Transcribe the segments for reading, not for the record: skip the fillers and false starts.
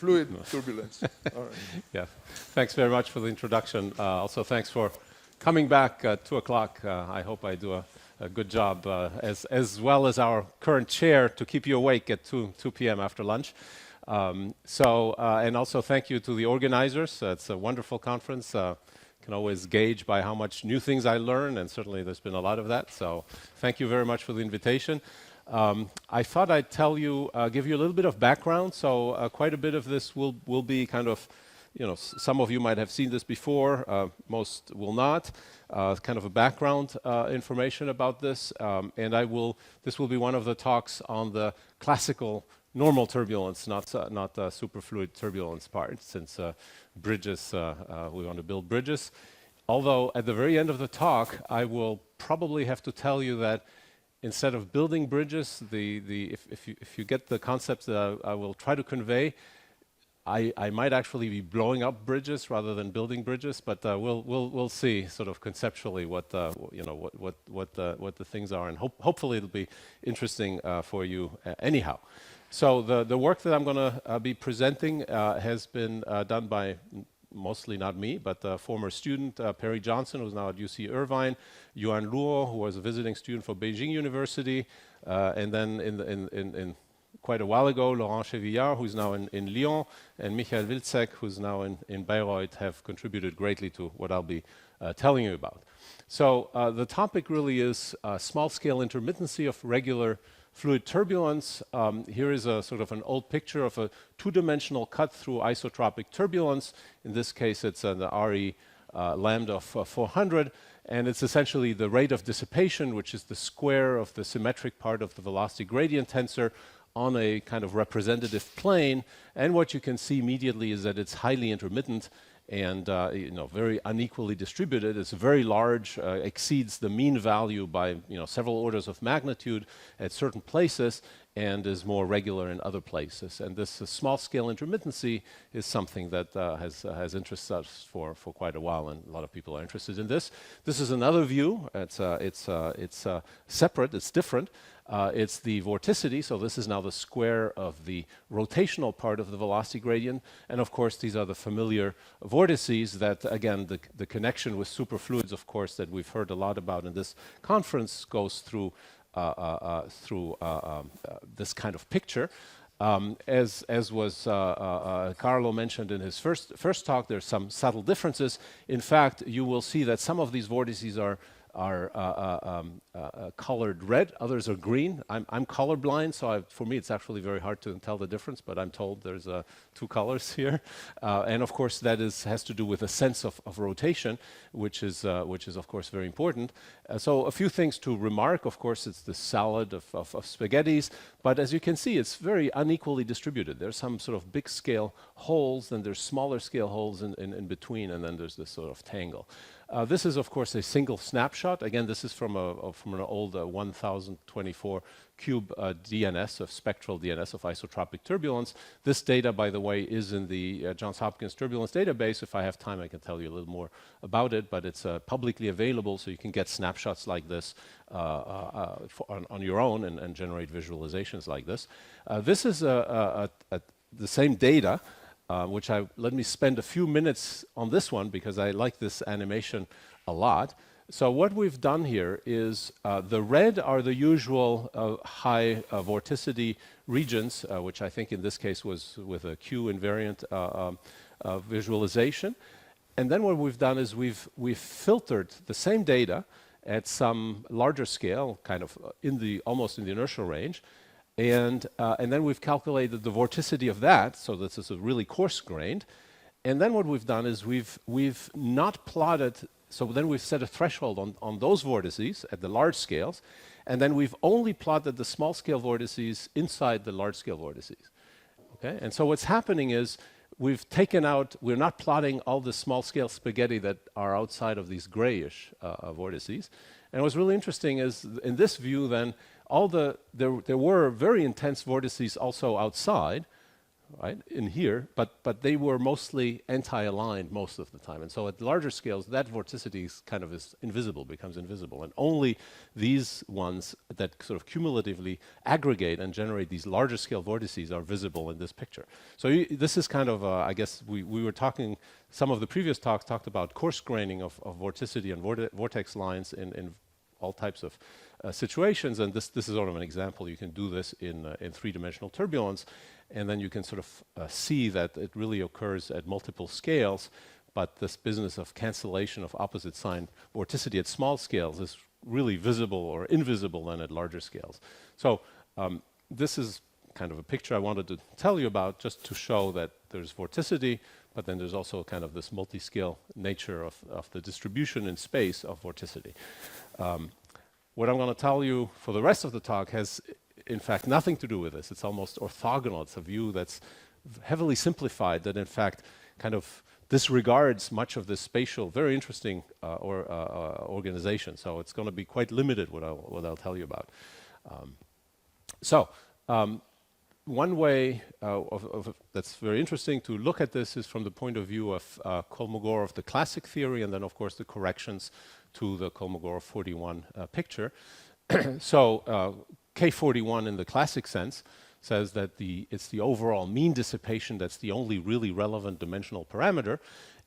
superfluid turbulence. All right. Yeah, thanks very much for the introduction. Also, thanks for coming back at 2 o'clock. I hope I do a good job, as well as our current chair, to keep you awake at 2 p.m. after lunch. And also thank you to the organizers. It's a wonderful conference. Can always gauge by how much new things I learn, and certainly there's been a lot of that. So thank you very much for the invitation. I thought I'd tell you, give you a little bit of background. So quite a bit of this will be kind of, some of you might have seen this before, most will not. Kind of a background information about this, and this will be one of the talks on the classical normal turbulence, not superfluid turbulence part, since bridges, we want to build bridges. Although at the very end of the talk, I will probably have to tell you that instead of building bridges, if you get the concepts that I will try to convey, I might actually be blowing up bridges rather than building bridges, but we'll see sort of conceptually what the things are, and hopefully it'll be interesting for you anyhow. So the work that I'm going to be presenting has been done by mostly not me, but a former student, Perry Johnson, who's now at UC Irvine, Yuan Luo, who was a visiting student for Beijing University, and then in quite a while ago, Laurent Chevillard, who's now in Lyon, and Michael Wilczek, who's now in Bayreuth, have contributed greatly to what I'll be telling you about. So the topic really is small-scale intermittency of regular fluid turbulence. Here is a sort of an old picture of a two-dimensional cut through isotropic turbulence. In this case, it's the RE lambda of 400, and it's essentially the rate of dissipation, which is the square of the symmetric part of the velocity gradient tensor on a kind of representative plane. And what you can see immediately is that it's highly intermittent and very unequally distributed. It's very large, exceeds the mean value by several orders of magnitude at certain places, and is more regular in other places. And this small-scale intermittency is something that has interested us for quite a while, and a lot of people are interested in this. This is another view. It's separate. It's different. It's the vorticity, so this is now the square of the rotational part of the velocity gradient. And of course, these are the familiar vortices that, again, the connection with superfluids, of course, that we've heard a lot about in this conference goes through this kind of picture. As was Carlo mentioned in his first talk, there's some subtle differences. In fact, you will see that some of these vortices are colored red, others are green. I'm colorblind, so for me it's actually very hard to tell the difference, but I'm told there's two colors here. And of course that has to do with a sense of rotation, which is of course very important. So a few things to remark. Of course, it's the salad of spaghettis, but as you can see, it's very unequally distributed. There's some sort of big scale holes, and there's smaller scale holes in between, and then there's this sort of tangle. This is, of course, a single snapshot. Again, this is from an old 1024 cube DNS, of spectral DNS of isotropic turbulence. This data, by the way, is in the Johns Hopkins Turbulence Database. If I have time, I can tell you a little more about it, but it's publicly available, so you can get snapshots like this on your own and generate visualizations like this. This is the same data, let me spend a few minutes on this one because I like this animation a lot. So what we've done here is the red are the usual high vorticity regions, which I think in this case was with a Q invariant visualization. And then what we've done is we've filtered the same data at some larger scale, kind of almost in the inertial range. And then we've calculated the vorticity of that, so this is a really coarse-grained. And then what we've done is we've not plotted, so then we've set a threshold on those vortices at the large scales, and then we've only plotted the small-scale vortices inside the large-scale vortices. Okay? And so what's happening is we're not plotting all the small-scale spaghetti that are outside of these grayish vortices. And what's really interesting is in this view then, there were very intense vortices also outside, right, in here, but they were mostly anti-aligned most of the time. And so at larger scales, that vorticity is invisible, becomes invisible. And only these ones that sort of cumulatively aggregate and generate these larger scale vortices are visible in this picture. So this is kind of, I guess we were talking, some of the previous talks talked about coarse graining of vorticity and vortex lines in all types of situations, and this is sort of an example. You can do this in three-dimensional turbulence, and then you can sort of see that it really occurs at multiple scales, but this business of cancellation of opposite sign vorticity at small scales is really visible or invisible then at larger scales. So this is kind of a picture I wanted to tell you about, just to show that there's vorticity, but then there's also kind of this multi-scale nature of the distribution in space of vorticity. What I'm going to tell you for the rest of the talk has, in fact, nothing to do with this. It's almost orthogonal. It's a view that's heavily simplified, that in fact kind of disregards much of this spatial, very interesting organization. So it's going to be quite limited what I'll tell you about. One way that's very interesting to look at this is from the point of view of Kolmogorov, the classic theory, and then of course the corrections to the Kolmogorov-41 picture. So K41 in the classic sense says that it's the overall mean dissipation that's the only really relevant dimensional parameter.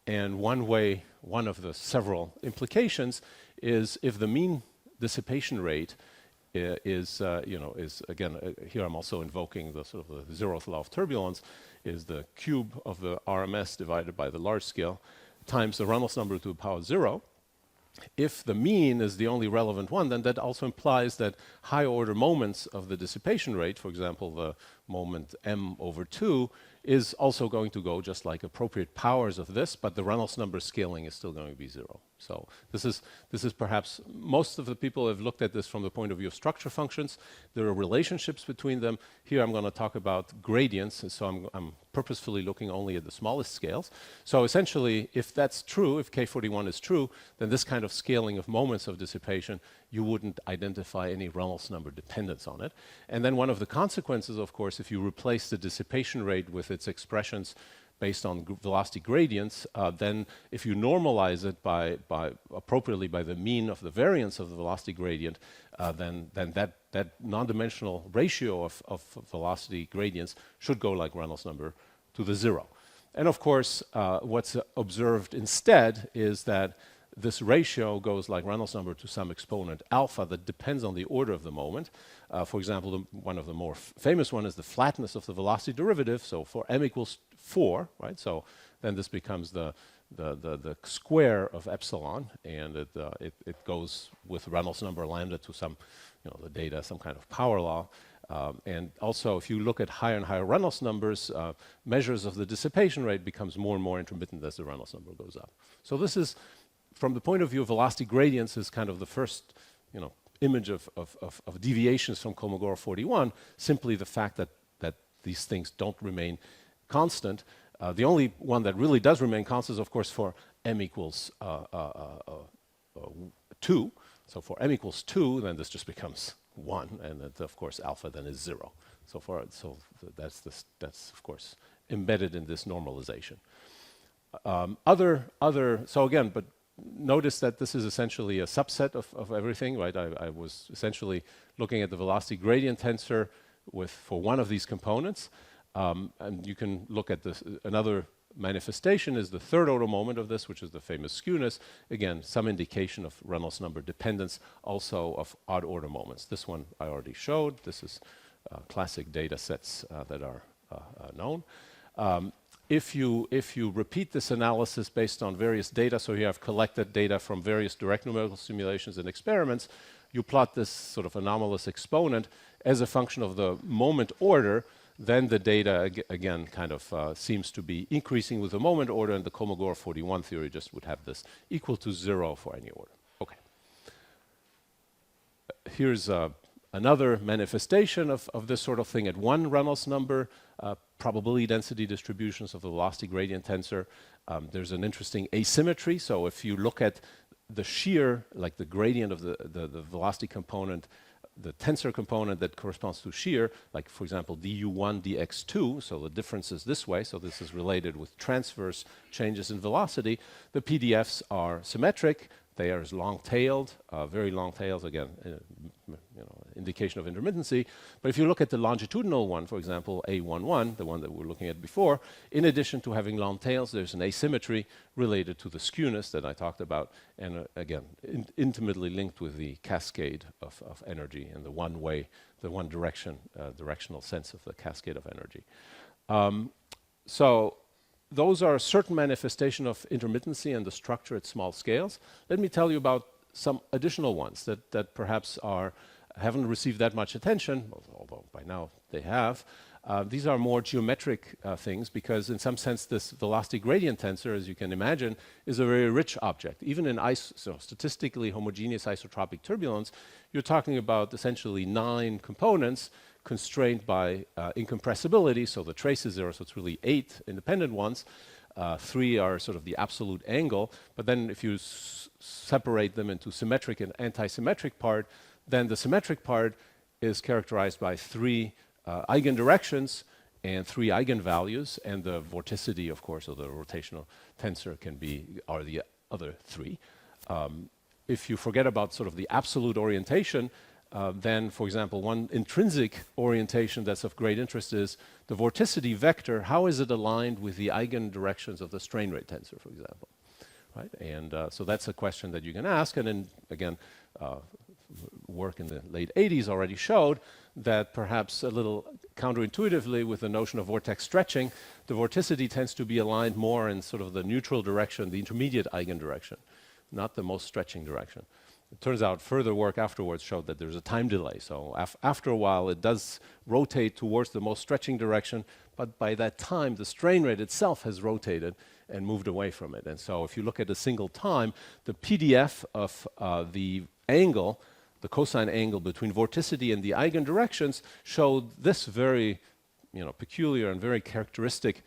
And one of the several implications is if the mean dissipation rate is again, here I'm also invoking the sort of the zeroth law of turbulence, is the cube of the RMS divided by the large scale times the Reynolds number to the power 0. If the mean is the only relevant one, then that also implies that high order moments of the dissipation rate, for example, the moment m/2, is also going to go just like appropriate powers of this, but the Reynolds number scaling is still going to be 0. So this is perhaps, most of the people have looked at this from the point of view of structure functions. There are relationships between them. Here I'm going to talk about gradients, and so I'm purposefully looking only at the smallest scales. So essentially, if that's true, if K41 is true, then this kind of scaling of moments of dissipation, you wouldn't identify any Reynolds number dependence on it. And then one of the consequences, of course, if you replace the dissipation rate with its expressions based on velocity gradients, then if you normalize it by appropriately by the mean of the variance of the velocity gradient, then that non-dimensional ratio of velocity gradients should go like Reynolds number to the 0. And of course, what's observed instead is that this ratio goes like Reynolds number to some exponent alpha that depends on the order of the moment. For example, one of the more famous one is the flatness of the velocity derivative. So for m equals 4, right? So then this becomes the square of epsilon, and it goes with Reynolds number lambda to some, the data, some kind of power law. And also, if you look at higher and higher Reynolds numbers, measures of the dissipation rate becomes more and more intermittent as the Reynolds number goes up. So this is, from the point of view of velocity gradients, is kind of the first, image of deviations from Kolmogorov-41, simply the fact that these things don't remain constant. The only one that really does remain constant is, of course, for m equals 2. So for m equals 2, then this just becomes 1, and that, of course, alpha then is 0. So that's of course embedded in this normalization. So again, but notice that this is essentially a subset of everything, right? I was essentially looking at the velocity gradient tensor for one of these components, and you can look at this. Another manifestation is the third order moment of this, which is the famous skewness. Again, some indication of Reynolds number dependence, also of odd order moments. This one I already showed. This is classic data sets that are known. If you repeat this analysis based on various data, so you have collected data from various direct numerical simulations and experiments, you plot this sort of anomalous exponent as a function of the moment order, then the data again kind of seems to be increasing with the moment order, and the Kolmogorov-41 theory just would have this equal to 0 for any order. Okay. Here's another manifestation of this sort of thing at one Reynolds number, probability density distributions of the velocity gradient tensor. There's an interesting asymmetry. So if you look at the shear, like the gradient of the velocity component the tensor component that corresponds to shear, like for example du1 dx2, so the difference is this way, so this is related with transverse changes in velocity. The PDFs are symmetric, they are long-tailed, very long tails, again, indication of intermittency. But if you look at the longitudinal one, for example, A11, the one that we were looking at before, in addition to having long tails, there's an asymmetry related to the skewness that I talked about, and again, intimately linked with the cascade of energy and the one-way, the one direction, directional sense of the cascade of energy. So those are a certain manifestation of intermittency and the structure at small scales. Let me tell you about some additional ones that perhaps haven't received that much attention, although by now they have. These are more geometric things because in some sense this velocity gradient tensor, as you can imagine, is a very rich object. Even in statistically homogeneous isotropic turbulence, you're talking about essentially 9 components constrained by incompressibility, so the trace is 0, so it's really 8 independent ones. 3 are sort of the absolute angle, but then if you separate them into symmetric and anti-symmetric part, then the symmetric part is characterized by 3 eigendirections and 3 eigenvalues, and the vorticity, of course, or the rotational tensor are the other 3. If you forget about sort of the absolute orientation, then, for example, one intrinsic orientation that's of great interest is the vorticity vector. How is it aligned with the eigendirections of the strain rate tensor, for example? Right? And so that's a question that you can ask. And then, again, work in the late 80s already showed that perhaps a little counterintuitively with the notion of vortex stretching, the vorticity tends to be aligned more in sort of the neutral direction, the intermediate eigendirection, not the most stretching direction. It turns out further work afterwards showed that there's a time delay. So after a while, it does rotate towards the most stretching direction, but by that time, the strain rate itself has rotated and moved away from it. And so if you look at a single time, the PDF of the angle, the cosine angle between vorticity and the eigendirections showed this very peculiar and very characteristic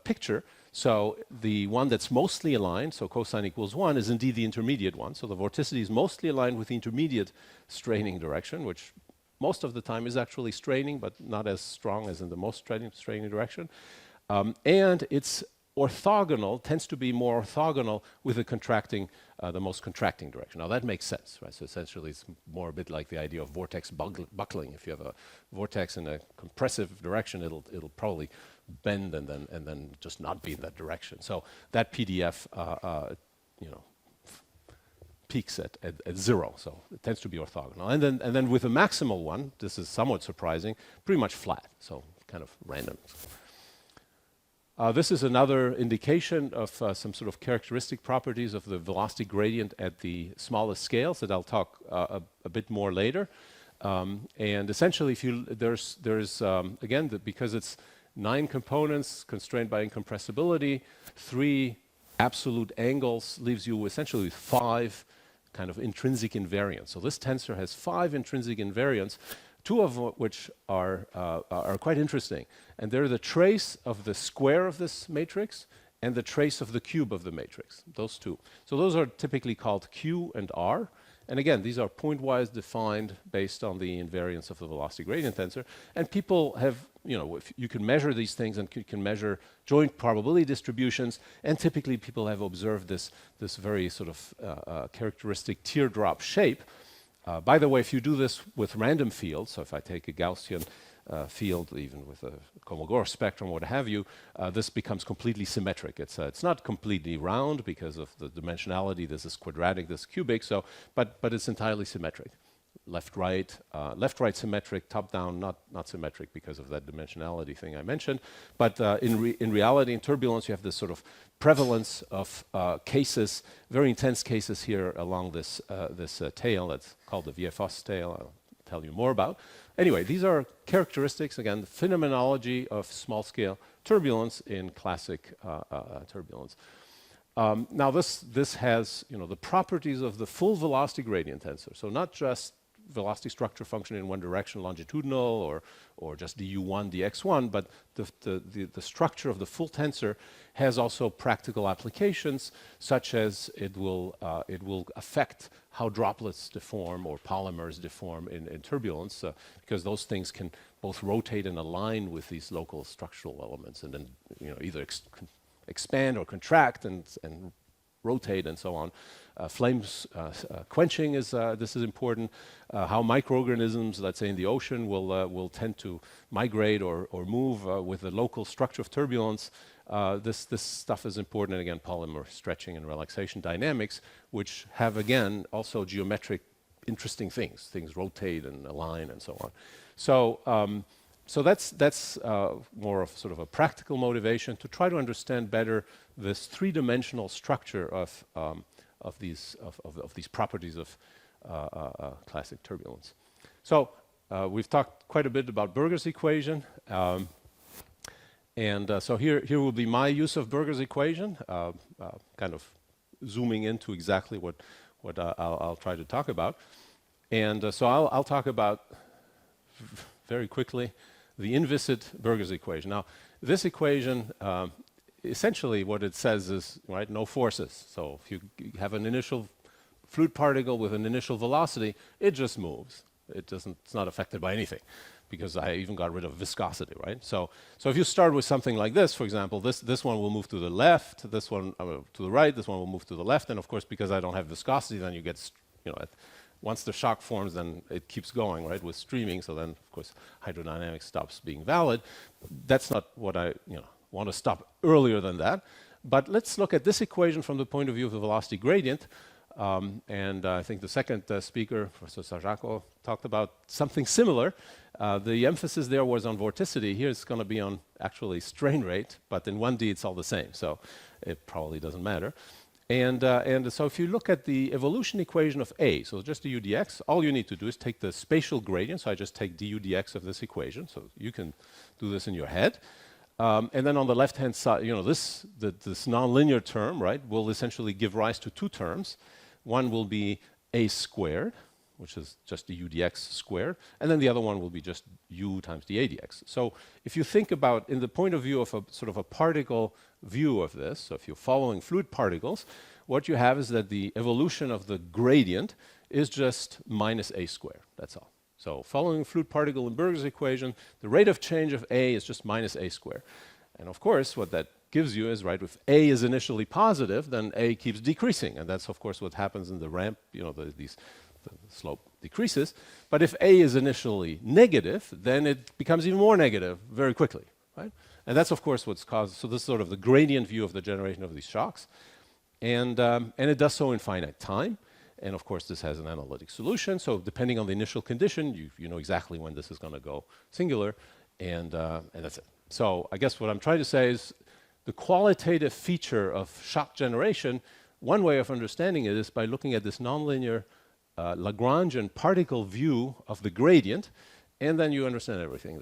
picture. So the one that's mostly aligned, so cosine equals 1, is indeed the intermediate one. So the vorticity is mostly aligned with the intermediate straining direction, which most of the time is actually straining, but not as strong as in the most straining direction. And it's orthogonal, tends to be more orthogonal with the most contracting direction. Now that makes sense, right? So essentially it's more a bit like the idea of vortex buckling. If you have a vortex in a compressive direction, it'll probably bend and then just not be in that direction. So that PDF, peaks at 0, so it tends to be orthogonal. And then with the maximal one, this is somewhat surprising, pretty much flat, so kind of random. This is another indication of some sort of characteristic properties of the velocity gradient at the smallest scales that I'll talk a bit more later. And essentially, there's again, because it's 9 components constrained by incompressibility, 3 absolute angles leaves you essentially with 5 kind of intrinsic invariants. So this tensor has 5 intrinsic invariants, 2 of which are quite interesting. And they're the trace of the square of this matrix and the trace of the cube of the matrix, those 2. So those are typically called Q and R. And again, these are pointwise defined based on the invariance of the velocity gradient tensor. And people have, if you can measure these things and you can measure joint probability distributions, and typically people have observed this very sort of characteristic teardrop shape. By the way, if you do this with random fields, so if I take a Gaussian field, even with a Kolmogorov spectrum, what have you, this becomes completely symmetric. It's not completely round because of the dimensionality. This is quadratic, this is cubic. So, but it's entirely symmetric. Left, right symmetric, top down, not symmetric because of that dimensionality thing I mentioned. But in reality, in turbulence, you have this sort of prevalence of cases, very intense cases here along this tail that's called the VFS tail. I'll tell you more about. Anyway, these are characteristics, again, the phenomenology of small-scale turbulence in classic turbulence. Now this has the properties of the full velocity gradient tensor. So not just velocity structure function in one direction, longitudinal, or just du1, dx1, but the structure of the full tensor has also practical applications, such as it will affect how droplets deform or polymers deform in turbulence, because those things can both rotate and align with these local structural elements, and then either expand or contract and rotate and so on. Flames quenching is this is important. How microorganisms, let's say in the ocean, will tend to migrate or move with the local structure of turbulence. This stuff is important. And again, polymer stretching and relaxation dynamics, which have again also geometric interesting things. Things rotate and align and so on. So that's more of sort of a practical motivation to try to understand better this three-dimensional structure of these properties of classic turbulence. So we've talked quite a bit about Berger's equation, so here will be my use of Berger's equation, kind of zooming into exactly what I'll try to talk about, and so I'll talk about very quickly the inviscid Berger's equation. Now, this equation, essentially what it says is, right, no forces. So if you have an initial fluid particle with an initial velocity, it just moves. It's not affected by anything, because I even got rid of viscosity, right? So if you start with something like this, for example, this one will move to the left, this one to the right, this one will move to the left, and of course, because I don't have viscosity, then you get, once the shock forms, then it keeps going, right, with streaming. So then, of course, hydrodynamics stops being valid. That's not what I want to stop earlier than that. But let's look at this equation from the point of view of the velocity gradient. And I think the second speaker, Professor Sajako, talked about something similar. The emphasis there was on vorticity. Here it's going to be on actually strain rate, but in 1D it's all the same, so it probably doesn't matter. And so if you look at the evolution equation of A, so just du dx, all you need to do is take the spatial gradient. So I just take du dx of this equation. So you can do this in your head. And then on the left-hand side, this nonlinear term, right, will essentially give rise to two terms. One will be a squared, which is just du dx squared, and then the other one will be just u times dA dx. So if you think about, in the point of view of a sort of a particle view of this, so if you're following fluid particles, what you have is that the evolution of the gradient is just minus a squared. That's all. So following a fluid particle in Berger's equation, the rate of change of A is just minus a squared. And of course, what that gives you is, right, if A is initially positive, then A keeps decreasing. And that's, of course, what happens in the ramp, the slope decreases. But if A is initially negative, then it becomes even more negative very quickly, right? And that's, of course, what's caused. So this is sort of the gradient view of the generation of these shocks. And it does so in finite time. And of course, this has an analytic solution. So depending on the initial condition, you know exactly when this is going to go singular. And that's it. So I guess what I'm trying to say is the qualitative feature of shock generation, one way of understanding it is by looking at this nonlinear Lagrangian particle view of the gradient, and then you understand everything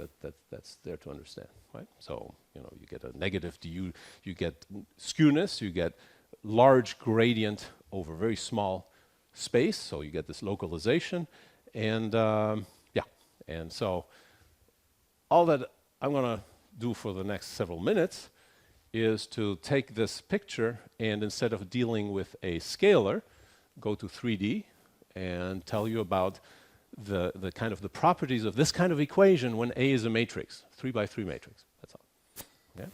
that's there to understand, right? So, you get a negative du, you get skewness, you get large gradient over very small space, so you get this localization, and and so all that I'm going to do for the next several minutes is to take this picture and, instead of dealing with a scalar, go to 3D and tell you about the kind of the properties of this kind of equation when A is a matrix, 3x3 matrix. That's all. Okay?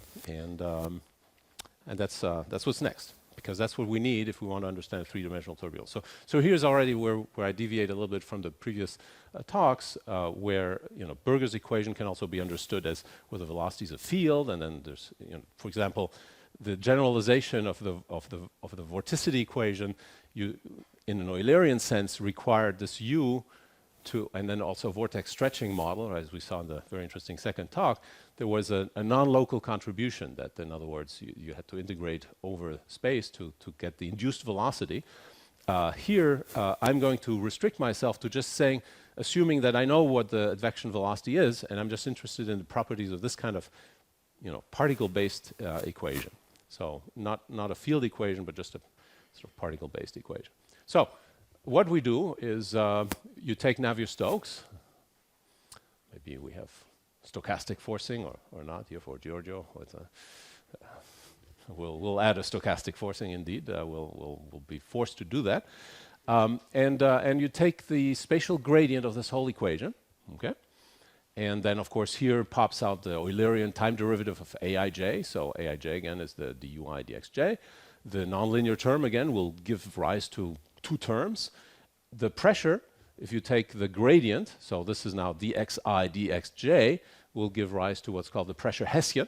And that's what's next, because that's what we need if we want to understand three-dimensional turbulence. So here's already where I deviate a little bit from the previous talks, where Berger's equation can also be understood as where the velocity is a field, and then there's, for example, the generalization of the vorticity equation, in an Eulerian sense, required this u to, and then also vortex stretching model, as we saw in the very interesting second talk. There was a non-local contribution that, in other words, you had to integrate over space to get the induced velocity. Here, I'm going to restrict myself to just saying, assuming that I know what the advection velocity is, and I'm just interested in the properties of this kind of, particle-based equation. So not a field equation, but just a sort of particle-based equation. So what we do is you take Navier-Stokes. Maybe we have stochastic forcing or not here for Giorgio. We'll add a stochastic forcing indeed. We'll be forced to do that. And you take the spatial gradient of this whole equation, okay? And then, of course, here pops out the Eulerian time derivative of aij. So aij, again, is the dui dxj. The nonlinear term, again, will give rise to two terms. The pressure, if you take the gradient, so this is now dxi dxj, will give rise to what's called the pressure Hessian.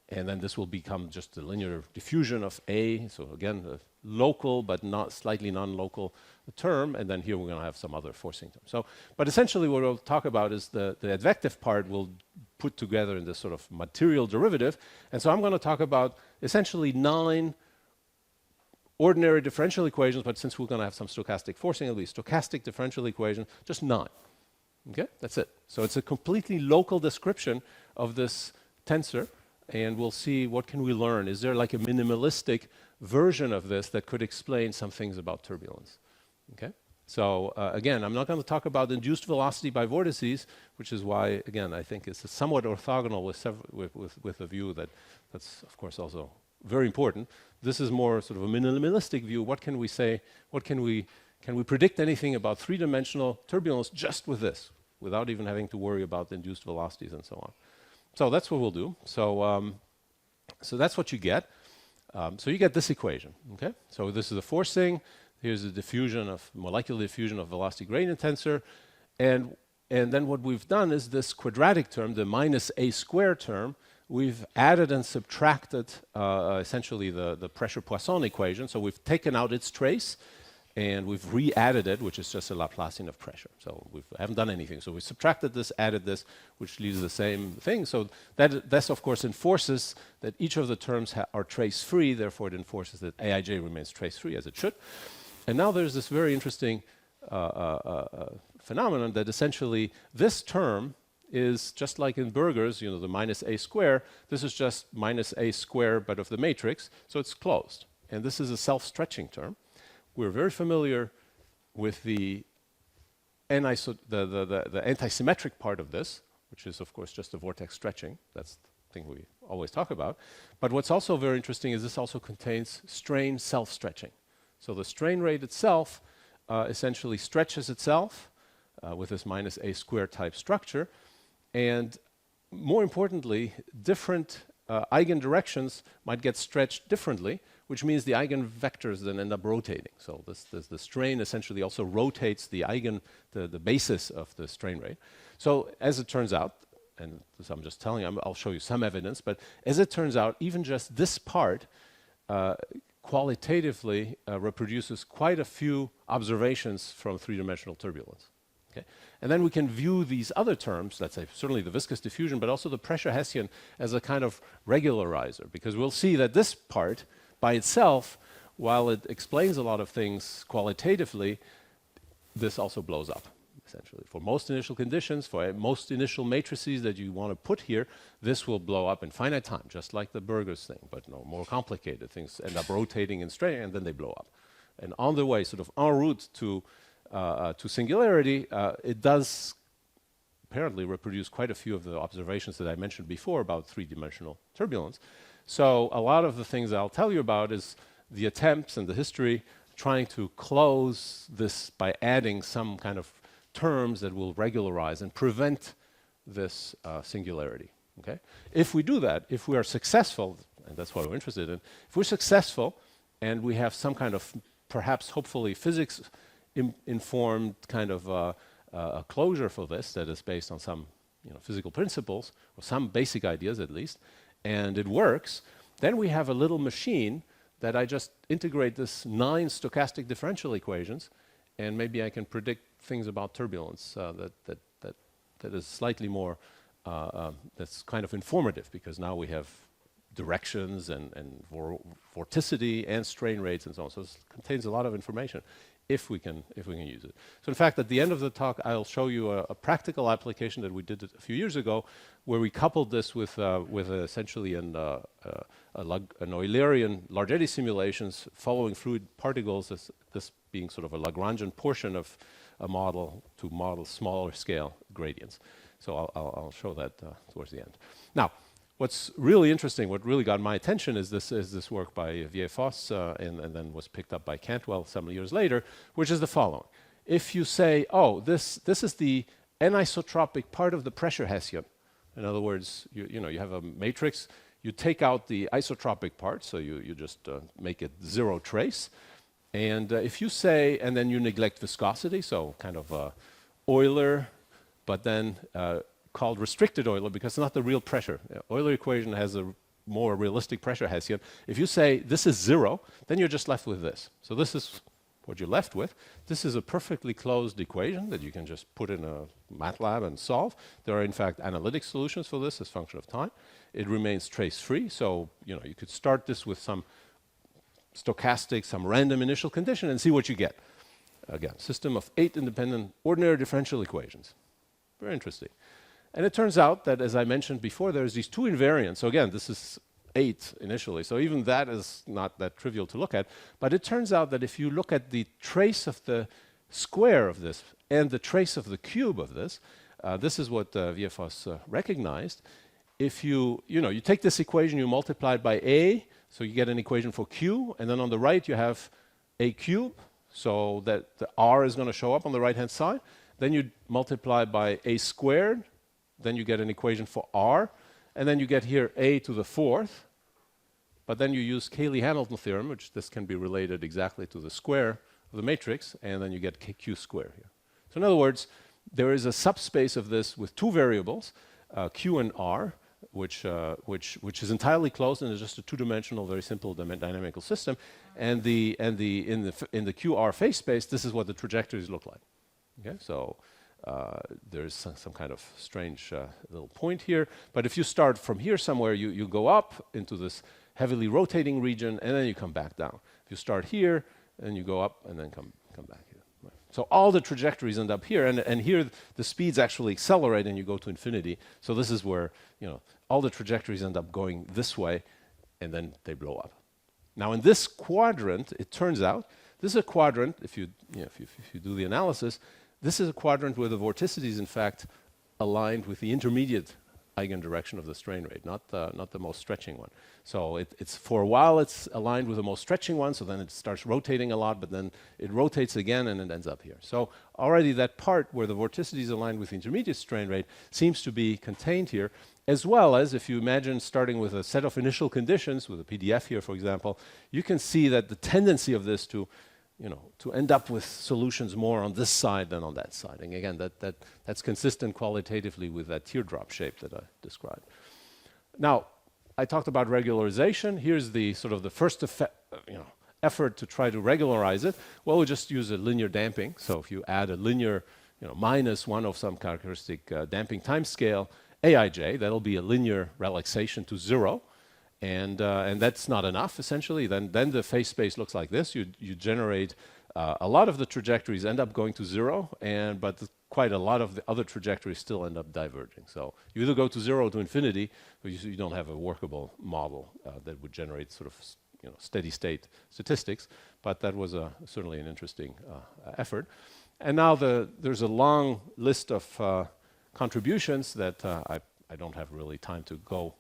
And then this will become just the linear diffusion of A. So again, a local but not slightly non-local term. And then here we're going to have some other forcing term. So, but essentially what we'll talk about is the advective part we'll put together in this sort of material derivative. And so I'm going to talk about essentially 9 ordinary differential equations, but since we're going to have some stochastic forcing, it'll be stochastic differential equation, just 9. Okay, that's it. So it's a completely local description of this tensor. And we'll see what can we learn. Is there like a minimalistic version of this that could explain some things about turbulence? Okay. So again, I'm not going to talk about induced velocity by vortices, which is why, again, I think it's somewhat orthogonal with a view that's of course also very important. This is more sort of a minimalistic view. What can we say? What can we predict anything about three-dimensional turbulence just with this, without even having to worry about the induced velocities and so on? So that's what we'll do. So, so that's what you get. So you get this equation, okay? So this is the forcing. Here's the diffusion of molecular diffusion of velocity gradient tensor. And then what we've done is this quadratic term, the minus a square term, we've added and subtracted essentially the pressure Poisson equation. So we've taken out its trace and we've re-added it, which is just a Laplacian of pressure. So we haven't done anything. So we subtracted this, added this, which leaves the same thing. So this, of course, enforces that each of the terms are trace-free. Therefore, it enforces that aij remains trace-free, as it should. And now there's this very interesting phenomenon that essentially this term is just like in Burger's, the minus a square. This is just minus a square, but of the matrix. So it's closed. And this is a self-stretching term. We're very familiar with the antisymmetric part of this, which is, of course, just the vortex stretching. That's the thing we always talk about. But what's also very interesting is this also contains strain self-stretching. So the strain rate itself essentially stretches itself with this minus a square type structure. And more importantly, different eigendirections might get stretched differently, which means the eigenvectors then end up rotating. So the strain essentially also rotates the basis of the strain rate. So as it turns out, and this I'm just telling you, I'll show you some evidence, but as it turns out, even just this part qualitatively reproduces quite a few observations from three-dimensional turbulence. Okay? And then we can view these other terms, let's say certainly the viscous diffusion, but also the pressure Hessian as a kind of regularizer, because we'll see that this part by itself, while it explains a lot of things qualitatively, this also blows up, essentially. For most initial conditions, for most initial matrices that you want to put here, this will blow up in finite time, just like the Burger's thing, but no, more complicated. Things end up rotating and straining, and then they blow up. And on the way, sort of en route to singularity, it does apparently reproduce quite a few of the observations that I mentioned before about three-dimensional turbulence. So a lot of the things I'll tell you about is the attempts and the history trying to close this by adding some kind of terms that will regularize and prevent this singularity. Okay? If we do that, if we are successful, and that's what we're interested in, if we're successful and we have some kind of perhaps hopefully physics informed kind of a closure for this that is based on some physical principles or some basic ideas at least, and it works, then we have a little machine that I just integrate this 9 stochastic differential equations, and maybe I can predict things about turbulence that is slightly more, that's kind of informative, because now we have directions and vorticity and strain rates and so on. So it contains a lot of information if we can use it. So in fact, at the end of the talk, I'll show you a practical application that we did a few years ago, where we coupled this with essentially an Eulerian large eddy simulations following fluid particles, this being sort of a Lagrangian portion of a model to model smaller scale gradients. So I'll show that towards the end. Now, what's really interesting, what really got my attention is this work by Villers-Fosse and then was picked up by Cantwell some years later, which is the following. If you say, oh, this is the anisotropic part of the pressure Hessian. In other words, you have a matrix, you take out the isotropic part, so you just make it zero trace. And if you say, and then you neglect viscosity, so kind of Euler, but then called restricted Euler because it's not the real pressure. Euler equation has a more realistic pressure Hessian. If you say this is zero, then you're just left with this. So this is what you're left with. This is a perfectly closed equation that you can just put in a MATLAB and solve. There are in fact analytic solutions for this as function of time. It remains trace-free, so you could start this with some stochastic, some random initial condition and see what you get. Again, system of 8 independent ordinary differential equations. Very interesting. And it turns out that, as I mentioned before, there's these two invariants. So again, this is 8 initially, so even that is not that trivial to look at. But it turns out that if you look at the trace of the square of this and the trace of the cube of this, this is what Villers-Fosse recognized. If you take this equation, you multiply it by a, so you get an equation for q, and then on the right you have a cube, so that the r is going to show up on the right-hand side. Then you multiply by a squared, then you get an equation for r, and then you get here a to the 4th, but then you use Cayley-Hamilton theorem, which this can be related exactly to the square of the matrix, and then you get q squared here. So in other words, there is a subspace of this with two variables, q and r, which is entirely closed and is just a two-dimensional, very simple dynamical system. And in the QR phase space, this is what the trajectories look like. Okay, so there's some kind of strange little point here. But if you start from here somewhere, you go up into this heavily rotating region, and then you come back down. If you start here, and you go up, and then come back here. Right. So all the trajectories end up here, and here the speeds actually accelerate, and you go to infinity. So this is where all the trajectories end up going this way, and then they blow up. Now in this quadrant, it turns out this is a quadrant. If you do the analysis, this is a quadrant where the vorticity is in fact aligned with the intermediate eigendirection of the strain rate, not the most stretching one. So it's for a while it's aligned with the most stretching one, so then it starts rotating a lot, but then it rotates again and it ends up here. So already that part where the vorticity is aligned with the intermediate strain rate seems to be contained here, as well as if you imagine starting with a set of initial conditions, with a PDF here for example, you can see that the tendency of this to end up with solutions more on this side than on that side. And again, that's consistent qualitatively with that teardrop shape that I described. Now, I talked about regularization. Here's the sort of the first effort to try to regularize it. Well, we just use a linear damping. So if you add a linear, minus one of some characteristic damping time scale, Aij, that'll be a linear relaxation to 0. And that's not enough, essentially. Then the phase space looks like this. You generate a lot of the trajectories end up going to 0, but quite a lot of the other trajectories still end up diverging. So you either go to 0 or to infinity, but you don't have a workable model that would generate sort of steady state statistics. But that was certainly an interesting effort. And now there's a long list of contributions that I don't have really time to go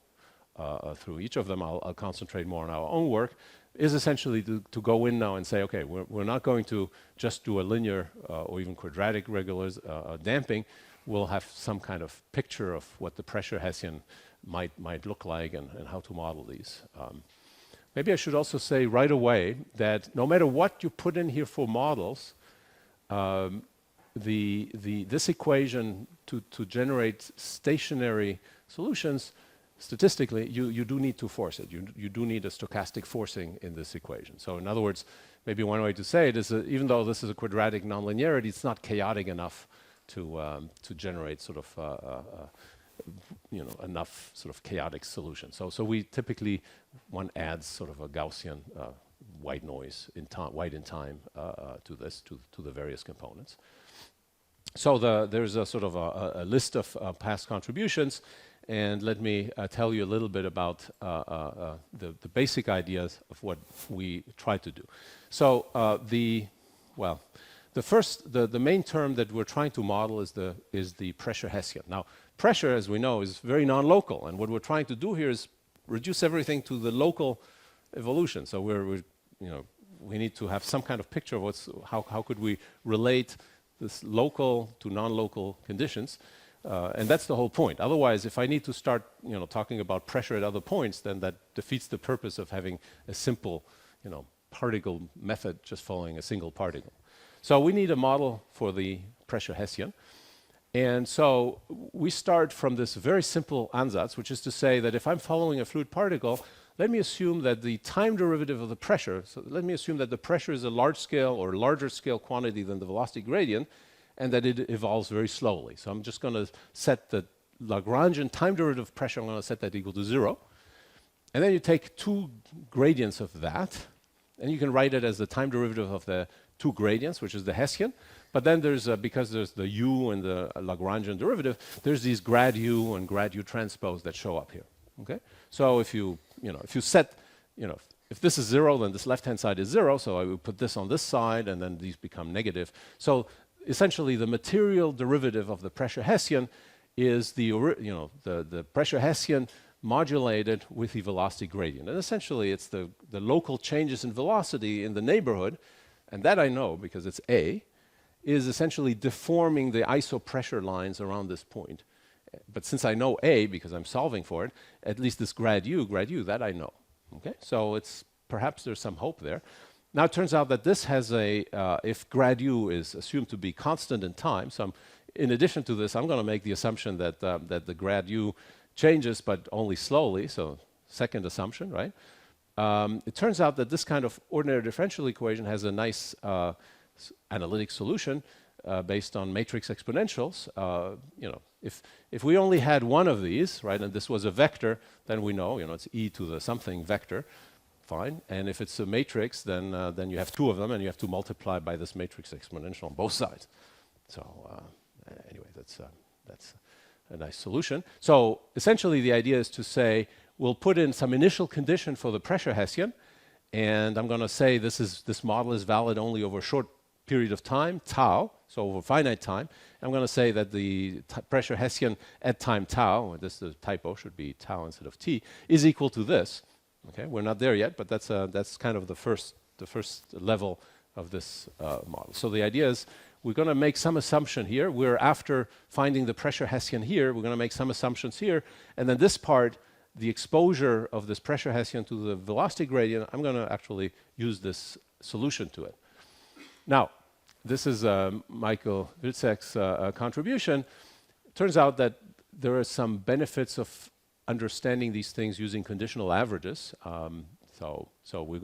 through each of them. I'll concentrate more on our own work, is essentially to go in now and say, okay, we're not going to just do a linear or even quadratic damping. We'll have some kind of picture of what the pressure Hessian might look like and how to model these. Maybe I should also say right away that no matter what you put in here for models, this equation to generate stationary solutions, statistically, you do need to force it. You do need a stochastic forcing in this equation. So in other words, maybe one way to say it is even though this is a quadratic nonlinearity, it's not chaotic enough to generate sort of enough sort of chaotic solutions. So we typically one adds sort of a Gaussian white noise in time, white in time to this to the various components. So there's a sort of a list of past contributions. And let me tell you a little bit about the basic ideas of what we try to do. So the main term that we're trying to model is the pressure Hessian. Now, pressure, as we know, is very non-local, and what we're trying to do here is reduce everything to the local evolution. So we need to have some kind of picture of how could we relate this local to non-local conditions, and that's the whole point. Otherwise, if I need to start talking about pressure at other points, then that defeats the purpose of having a simple particle method just following a single particle. So we need a model for the pressure Hessian. And so we start from this very simple ansatz, which is to say that if I'm following a fluid particle, let me assume that the time derivative of the pressure, so let me assume that the pressure is a large scale or larger scale quantity than the velocity gradient, and that it evolves very slowly. So I'm just going to set the Lagrangian time derivative of pressure, I'm going to set that equal to 0. And then you take two gradients of that, and you can write it as the time derivative of the two gradients, which is the Hessian. But then there's, because there's the u and the Lagrangian derivative, there's these grad u and grad u transpose that show up here. Okay? So if you set, if this is 0, then this left-hand side is 0, so I would put this on this side, and then these become negative. So essentially, the material derivative of the pressure Hessian is the pressure Hessian modulated with the velocity gradient. And essentially, it's the local changes in velocity in the neighborhood, and that I know because it's A, is essentially deforming the isopressure lines around this point. But since I know A, because I'm solving for it, at least this grad u, that I know. Okay? So perhaps there's some hope there. Now it turns out that this has if grad u is assumed to be constant in time, so in addition to this, I'm going to make the assumption that the grad u changes, but only slowly, so second assumption, right? It turns out that this kind of ordinary differential equation has a nice analytic solution based on matrix exponentials. If we only had one of these, right, and this was a vector, then we know, it's e to the something vector, fine. And if it's a matrix, then you have two of them, and you have to multiply by this matrix exponential on both sides. So anyway, that's a nice solution. So essentially, the idea is to say we'll put in some initial condition for the pressure Hessian, and I'm going to say this model is valid only over a short period of time, tau, so over finite time. I'm going to say that the pressure Hessian at time tau, the typo should be tau instead of t, is equal to this. Okay, we're not there yet, but that's kind of the first level of this model. So the idea is we're going to make some assumption here. We're after finding the pressure Hessian here. We're going to make some assumptions here, and then this part, the exposure of this pressure Hessian to the velocity gradient, I'm going to actually use this solution to it. Now, this is Michael Wilczek's contribution. It turns out that there are some benefits of understanding these things using conditional averages. So we're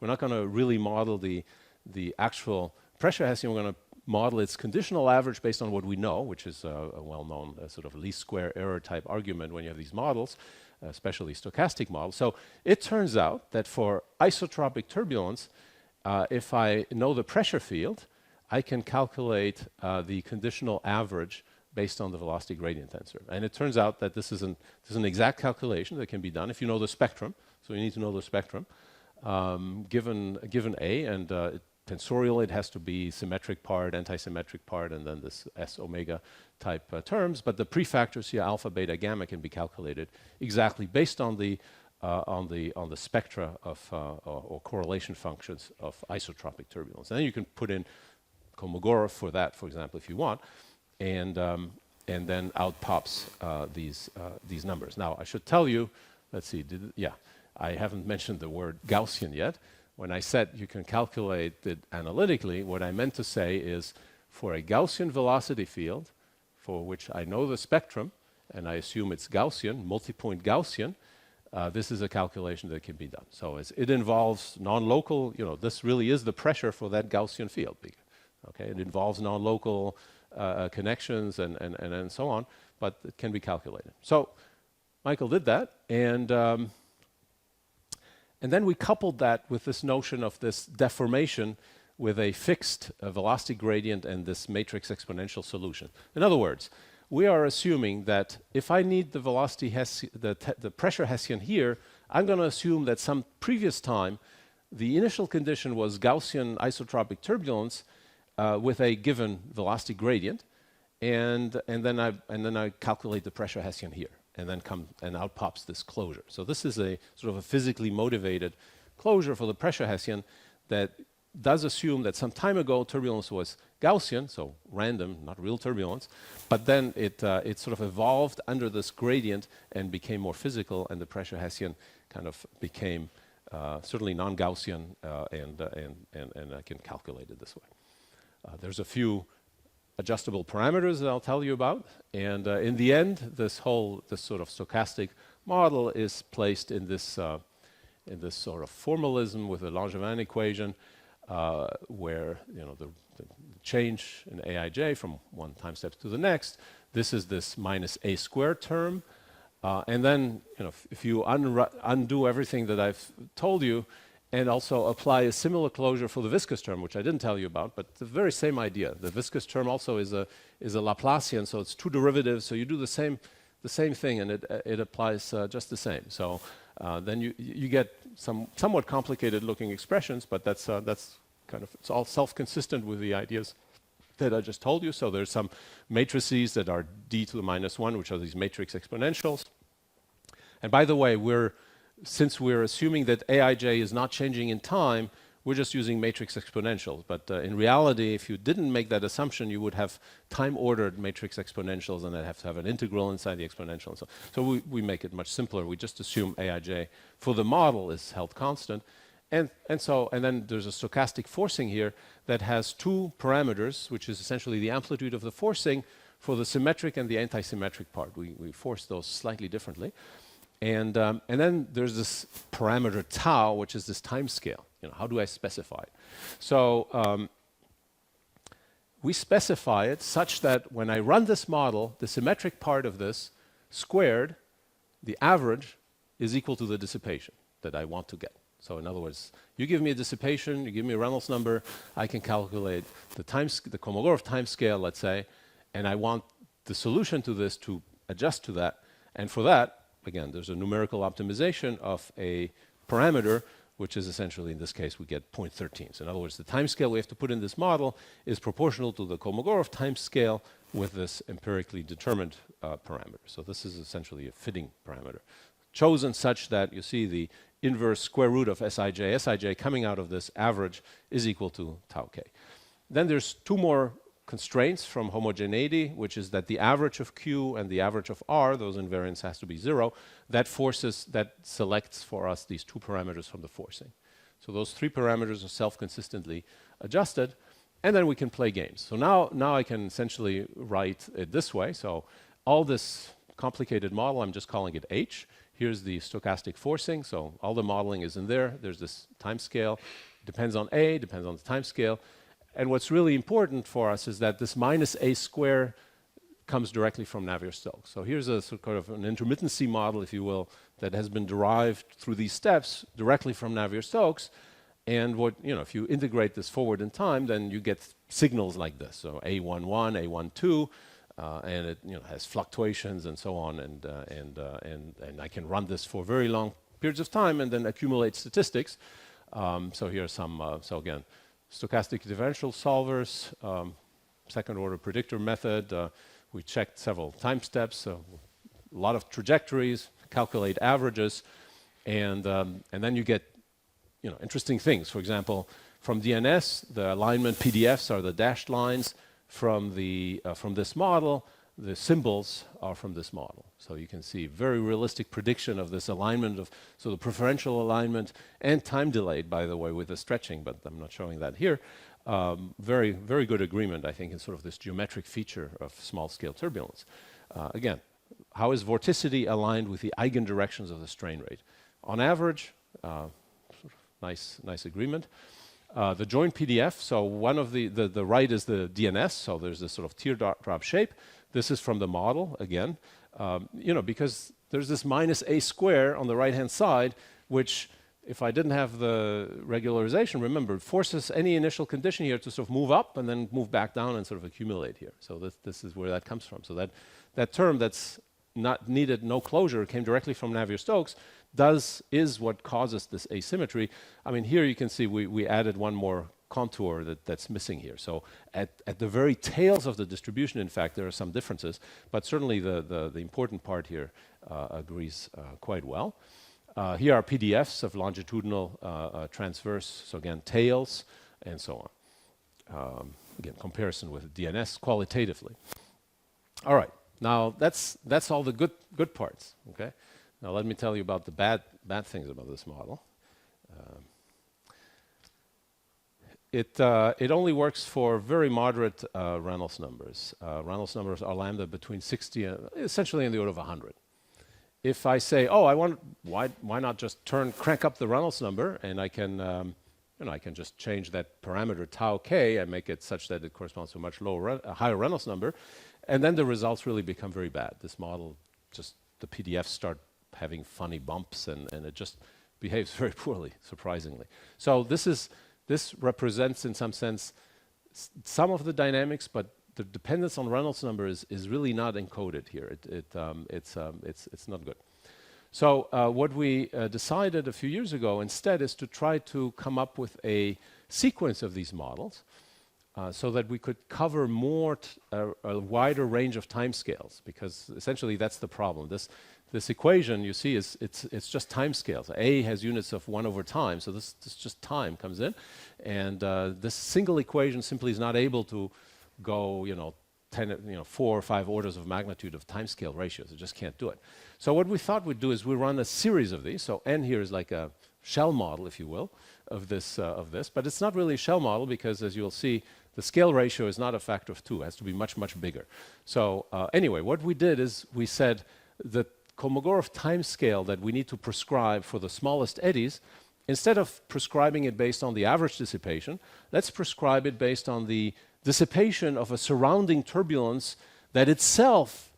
not going to really model the actual pressure Hessian. We're going to model its conditional average based on what we know, which is a well-known sort of least square error type argument when you have these models, especially stochastic models. So it turns out that for isotropic turbulence, if I know the pressure field, I can calculate the conditional average based on the velocity gradient tensor. And it turns out that this is an exact calculation that can be done if you know the spectrum. So you need to know the spectrum. Given A, and tensorial, it has to be symmetric part, anti-symmetric part, and then this S omega type terms. But the prefactors here, alpha, beta, gamma, can be calculated exactly based on the spectra of or correlation functions of isotropic turbulence. And then you can put in Kolmogorov for that, for example, if you want, and then out pops these numbers. Now, I should tell you, let's see, I haven't mentioned the word Gaussian yet. When I said you can calculate it analytically, what I meant to say is for a Gaussian velocity field, for which I know the spectrum, and I assume it's Gaussian, multipoint Gaussian, this is a calculation that can be done. So it involves non-local, this really is the pressure for that Gaussian field. Okay, it involves non-local connections and so on, but it can be calculated. So Michael did that, and then we coupled that with this notion of this deformation with a fixed velocity gradient and this matrix exponential solution. In other words, we are assuming that if I need the velocity the pressure Hessian here, I'm going to assume that some previous time the initial condition was Gaussian isotropic turbulence, with a given velocity gradient, and then I calculate the pressure Hessian here, and then out pops this closure. So this is a sort of a physically motivated closure for the pressure Hessian that does assume that some time ago turbulence was Gaussian, so random, not real turbulence, but then it sort of evolved under this gradient and became more physical, and the pressure Hessian kind of became certainly non-Gaussian, and I can calculate it this way. There's a few adjustable parameters that I'll tell you about, and in the end, this sort of stochastic model is placed in this sort of formalism with the Langevin equation, where the change in Aij from one time step to the next. This is this minus a squared term, and then if you undo everything that I've told you, and also apply a similar closure for the viscous term, which I didn't tell you about, but the very same idea. The viscous term also is a Laplacian, so it's two derivatives. So you do the same thing, and it applies just the same. So then you get somewhat complicated looking expressions, but that's kind of, it's all self-consistent with the ideas that I just told you. So there's some matrices that are d to the minus 1, which are these matrix exponentials. And by the way, since we're assuming that Aij is not changing in time, we're just using matrix exponentials. But in reality, if you didn't make that assumption, you would have time-ordered matrix exponentials, and I'd have to have an integral inside the exponential. So we make it much simpler. We just assume Aij for the model is held constant. And then there's a stochastic forcing here that has two parameters, which is essentially the amplitude of the forcing for the symmetric and the anti-symmetric part. We force those slightly differently. And then there's this parameter tau, which is this time scale. How do I specify it? So we specify it such that when I run this model, the symmetric part of this squared, the average, is equal to the dissipation that I want to get. So in other words, you give me a dissipation, you give me a Reynolds number, I can calculate the Kolmogorov time scale, let's say, and I want the solution to this to adjust to that. And for that, again, there's a numerical optimization of a parameter, which is essentially, in this case, we get 0.13. So in other words, the time scale we have to put in this model is proportional to the Kolmogorov time scale with this empirically determined parameter. So this is essentially a fitting parameter, chosen such that you see the inverse square root of Sij. Sij coming out of this average is equal to tau k. Then there's two more constraints from homogeneity, which is that the average of Q and the average of R, those invariants has to be 0, that selects for us these two parameters from the forcing. So those three parameters are self-consistently adjusted, and then we can play games. So now I can essentially write it this way. So all this complicated model, I'm just calling it H. Here's the stochastic forcing, so all the modeling is in there. There's this time scale, depends on A, depends on the time scale. And what's really important for us is that this minus a square comes directly from Navier-Stokes. So here's a sort of an intermittency model, if you will, that has been derived through these steps directly from Navier-Stokes. And if you integrate this forward in time, then you get signals like this. So A11, A12, and it has fluctuations and so on. And I can run this for very long periods of time and then accumulate statistics. So here are some, so again, stochastic differential solvers, second order predictor method. We checked several time steps, a lot of trajectories, calculate averages, and then you get interesting things. For example, from DNS, the alignment PDFs are the dashed lines. From this model, the symbols are from this model. So you can see very realistic prediction of this alignment so the preferential alignment and time delayed, by the way, with the stretching, but I'm not showing that here. Very, very good agreement, I think, in sort of this geometric feature of small scale turbulence. Again, how is vorticity aligned with the eigendirections of the strain rate? On average, nice agreement. The joint PDF, so one of the right is the DNS, so there's this sort of teardrop shape. This is from the model, again, because there's this minus a square on the right-hand side, which, if I didn't have the regularization, remember, it forces any initial condition here to sort of move up and then move back down and sort of accumulate here. So this is where that comes from. So that term that's not needed, no closure, came directly from Navier-Stokes, is what causes this asymmetry. I mean, here you can see we added one more contour that's missing here. So at the very tails of the distribution, in fact, there are some differences, but certainly the important part here agrees quite well. Here are PDFs of longitudinal transverse, so again, tails, and so on. Again, comparison with DNS qualitatively. All right, now that's all the good parts, okay? Now let me tell you about the bad things about this model. It only works for very moderate Reynolds numbers. Reynolds numbers are lambda between 60 and essentially in the order of 100. If I say, oh, why not just crank up the Reynolds number, and I can just change that parameter tau k and make it such that it corresponds to a much higher Reynolds number, and then the results really become very bad. This model, just the PDFs start having funny bumps, and it just behaves very poorly, surprisingly. So this represents, in some sense, some of the dynamics, but the dependence on Reynolds number is really not encoded here. It's not good. So what we decided a few years ago instead is to try to come up with a sequence of these models so that we could cover a wider range of timescales, because essentially that's the problem. This equation you see it's just timescales. A has units of 1 over time, so this just time comes in, and this single equation simply is not able to go 4 or 5 orders of magnitude of timescale ratios. It just can't do it. So what we thought we'd do is we run a series of these. So n here is like a shell model, if you will, of this, but it's not really a shell model because, as you'll see, the scale ratio is not a factor of 2. It has to be much, much bigger. So anyway, what we did is we said the Kolmogorov timescale that we need to prescribe for the smallest eddies, instead of prescribing it based on the average dissipation, let's prescribe it based on the dissipation of a surrounding turbulence that itself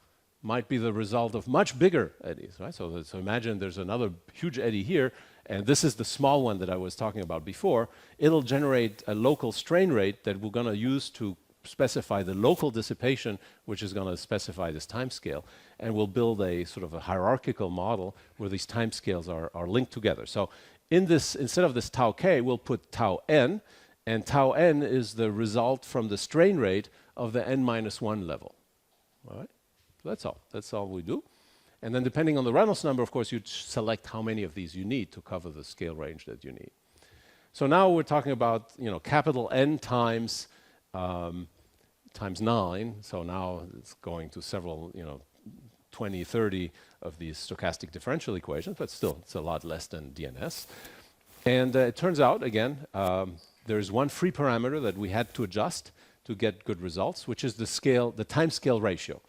might be the result of much bigger eddies, right? So imagine there's another huge eddy here, and this is the small one that I was talking about before. It'll generate a local strain rate that we're going to use to specify the local dissipation, which is going to specify this time scale, and we'll build a sort of a hierarchical model where these time scales are linked together. So in this, instead of this tau k, we'll put tau n, and tau n is the result from the strain rate of the n-1 level. All right? So that's all we do. And then depending on the Reynolds number, of course, you select how many of these you need to cover the scale range that you need. So now we're talking about capital N times 9. So now it's going to several 20, 30 of these stochastic differential equations, but still it's a lot less than DNS. And it turns out, again, there's one free parameter that we had to adjust to get good results, which is the time scale ratio.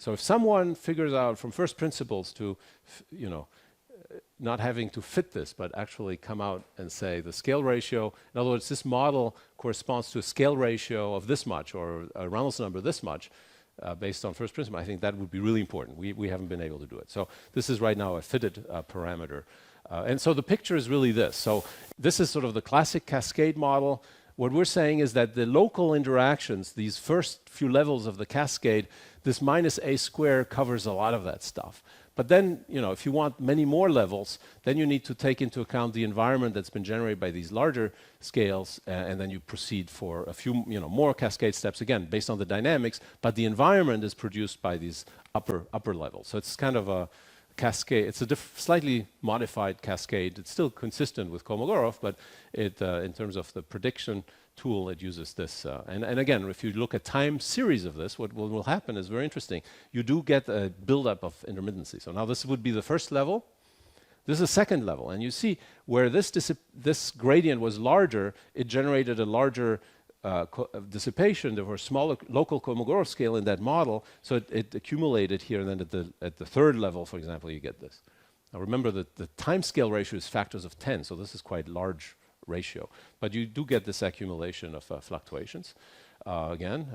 So if someone figures out from first principles to, not having to fit this, but actually come out and say the scale ratio, in other words, this model corresponds to a scale ratio of this much or a Reynolds number this much, based on first principle, I think that would be really important. We haven't been able to do it. So this is right now a fitted parameter. And so the picture is really this. So this is sort of the classic cascade model. What we're saying is that the local interactions, these first few levels of the cascade, this minus a squared covers a lot of that stuff. But then, if you want many more levels, then you need to take into account the environment that's been generated by these larger scales, and then you proceed for a few, more cascade steps, again, based on the dynamics, but the environment is produced by these upper levels. So it's kind of a cascade. It's a slightly modified cascade. It's still consistent with Kolmogorov, but it, in terms of the prediction tool, it uses this. And again, if you look at time series of this, what will happen is very interesting. You do get a buildup of intermittency. So now this would be the first level. This is the second level. And you see where this gradient was larger, it generated a larger dissipation. There were a smaller local Kolmogorov scale in that model, so it accumulated here, and then at the third level, for example, you get this. Now remember that the time scale ratio is factors of 10, so this is quite large ratio. But you do get this accumulation of fluctuations. Again,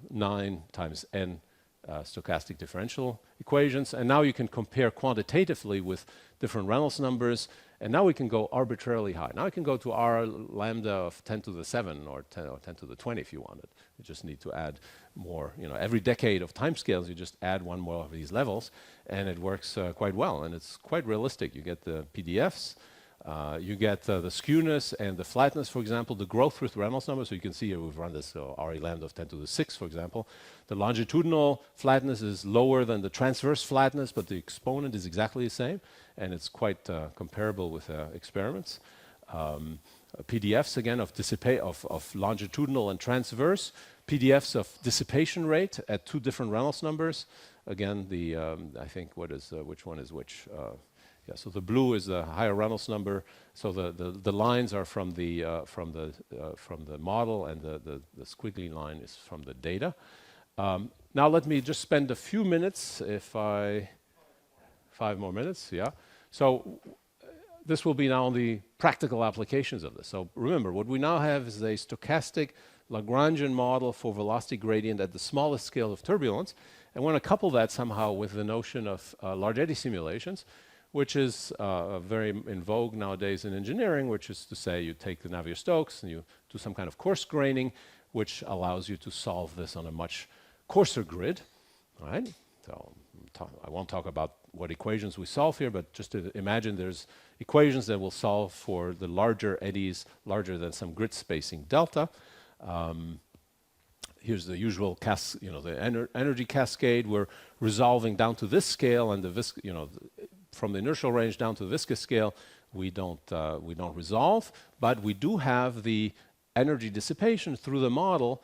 9 times n stochastic differential equations, and now you can compare quantitatively with different Reynolds numbers, and now we can go arbitrarily high. Now I can go to R lambda of 10 to the 7 or 10 to the 20 if you wanted. You just need to add more. Every decade of timescales, you just add one more of these levels, and it works quite well, and it's quite realistic. You get the PDFs You get the skewness and the flatness, for example, the growth with Reynolds number. So you can see here we've run this RE lambda of 10 to the 6, for example. The longitudinal flatness is lower than the transverse flatness, but the exponent is exactly the same, and it's quite comparable with experiments. PDFs again of longitudinal and transverse. PDFs of dissipation rate at two different Reynolds numbers. Again, the I think which one is which? Yeah, so the blue is the higher Reynolds number. So the lines are from the model, and the squiggly line is from the data. Now let me just spend a few minutes, 5 more minutes, yeah. So this will be now the practical applications of this. So remember, what we now have is a stochastic Lagrangian model for velocity gradient at the smallest scale of turbulence. And we want to couple that somehow with the notion of large eddy simulations, which is very in vogue nowadays in engineering, which is to say you take the Navier-Stokes and you do some kind of coarse graining, which allows you to solve this on a much coarser grid, right? So I won't talk about what equations we solve here, but just to imagine there's equations that will solve for the larger eddies, larger than some grid spacing delta. Here's the usual the energy cascade. We're resolving down to this scale, and from the inertial range down to the viscous scale, we don't resolve, but we do have the energy dissipation through the model,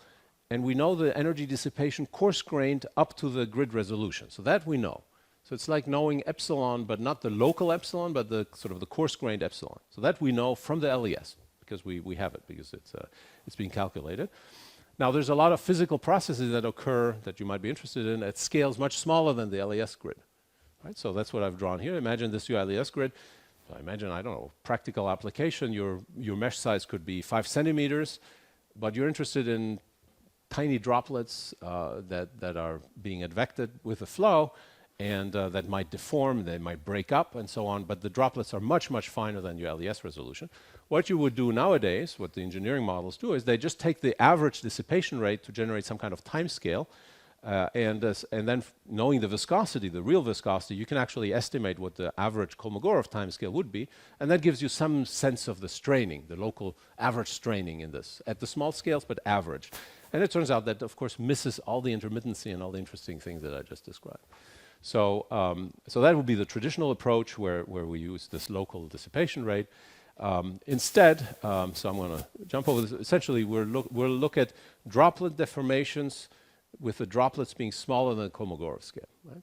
and we know the energy dissipation coarse-grained up to the grid resolution. So that we know. So it's like knowing epsilon, but not the local epsilon, but the sort of the coarse-grained epsilon. So that we know from the LES, because we have it, because it's being calculated. Now, there's a lot of physical processes that occur that you might be interested in at scales much smaller than the LES grid. Right? So that's what I've drawn here. Imagine this LES grid. So I imagine, I don't know, practical application, your mesh size could be 5 centimeters, but you're interested in tiny droplets that are being advected with the flow, and that might deform, they might break up, and so on, but the droplets are much, much finer than your LES resolution. What you would do nowadays, what the engineering models do, is they just take the average dissipation rate to generate some kind of time scale, and then knowing the viscosity, the real viscosity, you can actually estimate what the average Kolmogorov time scale would be, and that gives you some sense of the straining, the local average straining in this, at the small scales, but average. And it turns out that, of course, misses all the intermittency and all the interesting things that I just described. So that would be the traditional approach where we use this local dissipation rate. Instead, so I'm going to jump over this. Essentially, we'll look at droplet deformations with the droplets being smaller than the Kolmogorov scale. Right?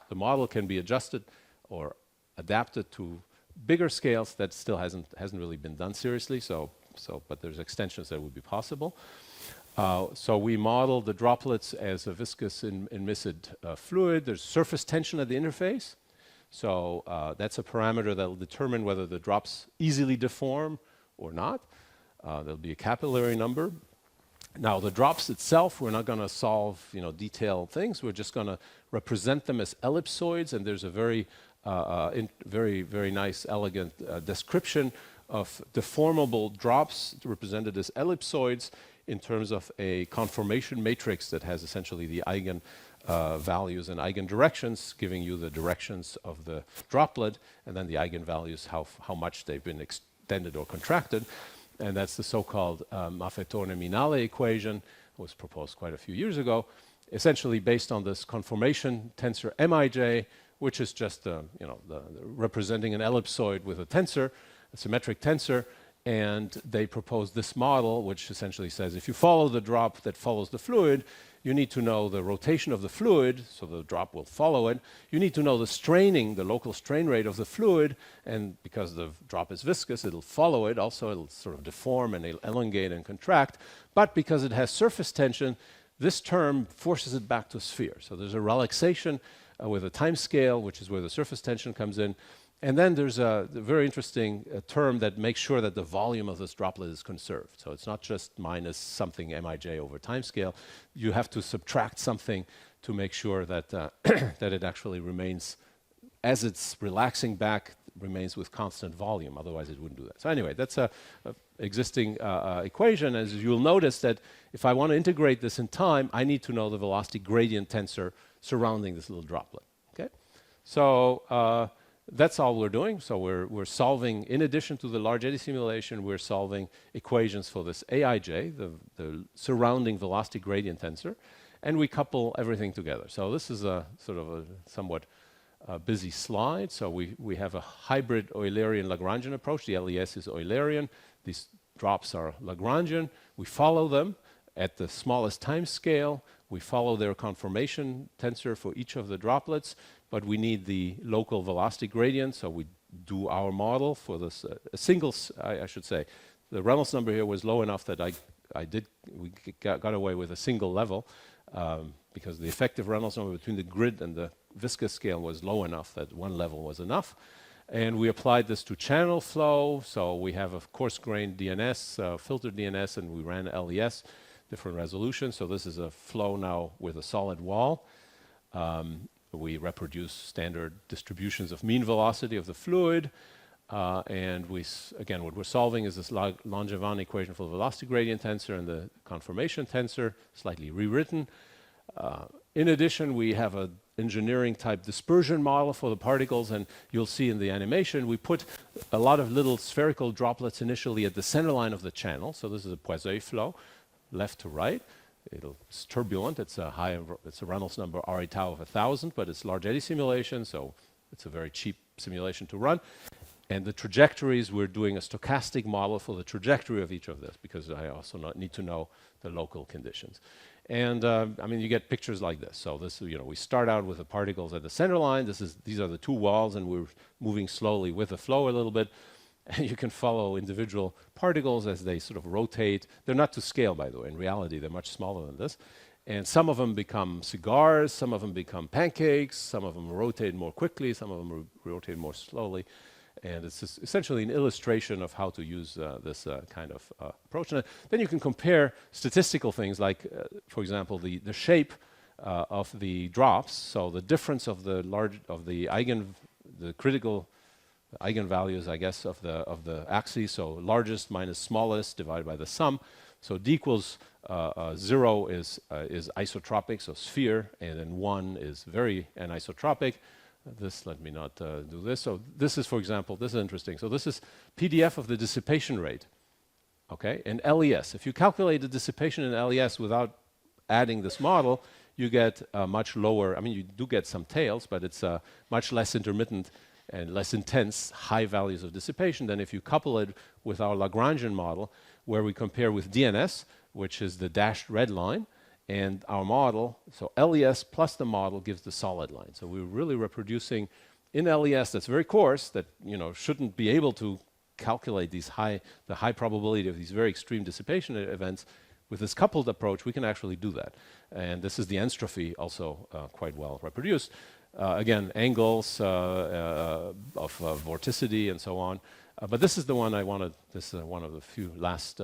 The model can be adjusted or adapted to bigger scales. That still hasn't really been done seriously. But there's extensions that would be possible. So we model the droplets as a viscous immiscid fluid. There's surface tension at the interface. So that's a parameter that will determine whether the drops easily deform or not. There'll be a capillary number. Now, the drops itself, we're not going to solve detailed things. We're just going to represent them as ellipsoids, and there's a very nice, elegant description of deformable drops represented as ellipsoids in terms of a conformation matrix that has essentially the eigen values and eigendirections, giving you the directions of the droplet, and then the eigenvalues, how much they've been extended or contracted. And that's the so-called Maffei-Torne-Minale equation. It was proposed quite a few years ago, essentially based on this conformation tensor Mij, which is just representing an ellipsoid with a tensor, a symmetric tensor. And they proposed this model, which essentially says if you follow the drop that follows the fluid, you need to know the rotation of the fluid, so the drop will follow it. You need to know the straining, the local strain rate of the fluid, and because the drop is viscous, it'll follow it. Also, it'll sort of deform and it'll elongate and contract. But because it has surface tension, this term forces it back to a sphere. So there's a relaxation with a time scale, which is where the surface tension comes in. And then there's a very interesting term that makes sure that the volume of this droplet is conserved. So it's not just minus something Mij over time scale. You have to subtract something to make sure that, that it actually remains, as it's relaxing back, remains with constant volume. Otherwise, it wouldn't do that. So anyway, that's a existing equation. As you'll notice that if I want to integrate this in time, I need to know the velocity gradient tensor surrounding this little droplet. Okay? So that's all we're doing. So we're solving, in addition to the large eddy simulation, we're solving equations for this AIJ, the surrounding velocity gradient tensor, and we couple everything together. So this is a sort of a somewhat busy slide. So we have a hybrid Eulerian-Lagrangian approach. The LES is Eulerian. These drops are Lagrangian. We follow them at the smallest time scale. We follow their conformation tensor for each of the droplets, but we need the local velocity gradient, so we do our model for this I should say. The Reynolds number here was low enough that we got away with a single level because the effective Reynolds number between the grid and the viscous scale was low enough that one level was enough. And we applied this to channel flow, so we have a coarse-grained DNS, filtered DNS, and we ran LES, different resolution. So this is a flow now with a solid wall. We reproduce standard distributions of mean velocity of the fluid. And again, what we're solving is this Langevin equation for the velocity gradient tensor and the conformation tensor, slightly rewritten. In addition, we have an engineering type dispersion model for the particles, and you'll see in the animation, we put a lot of little spherical droplets initially at the center line of the channel. So this is a Poiseuille flow, left to right. It's turbulent. It's a Reynolds number RA tau of 1,000, but it's large eddy simulation, so it's a very cheap simulation to run. And the trajectories, we're doing a stochastic model for the trajectory of each of this, because I also need to know the local conditions. And I mean, you get pictures like this. So this, we start out with the particles at the center line. These are the two walls, and we're moving slowly with the flow a little bit. And you can follow individual particles as they sort of rotate. They're not to scale, by the way. In reality, they're much smaller than this. And some of them become cigars, some of them become pancakes, some of them rotate more quickly, some of them rotate more slowly. And it's essentially an illustration of how to use this kind of approach. And then you can compare statistical things like, for example, the shape of the drops. So the difference of the critical eigenvalues, I guess, of the axes. So largest minus smallest divided by the sum. So d equals 0 is isotropic, so sphere, and then 1 is very anisotropic. Let me not do this. So this is, for example, this is interesting. So this is PDF of the dissipation rate, okay, in LES. If you calculate the dissipation in LES without adding this model, you get much lower. I mean, you do get some tails, but it's much less intermittent and less intense high values of dissipation than if you couple it with our Lagrangian model, where we compare with DNS, which is the dashed red line, and our model. So LES plus the model gives the solid line. So we're really reproducing in LES that's very coarse, that shouldn't be able to calculate the high probability of these very extreme dissipation events. With this coupled approach, we can actually do that. And this is the entropy also quite well reproduced. Again, angles of vorticity and so on. But this is the one I wanted. This is one of the few last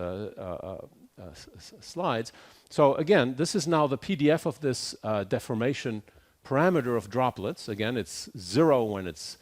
slides. So again, this is now the PDF of this deformation parameter of droplets. Again, it's 0 when it's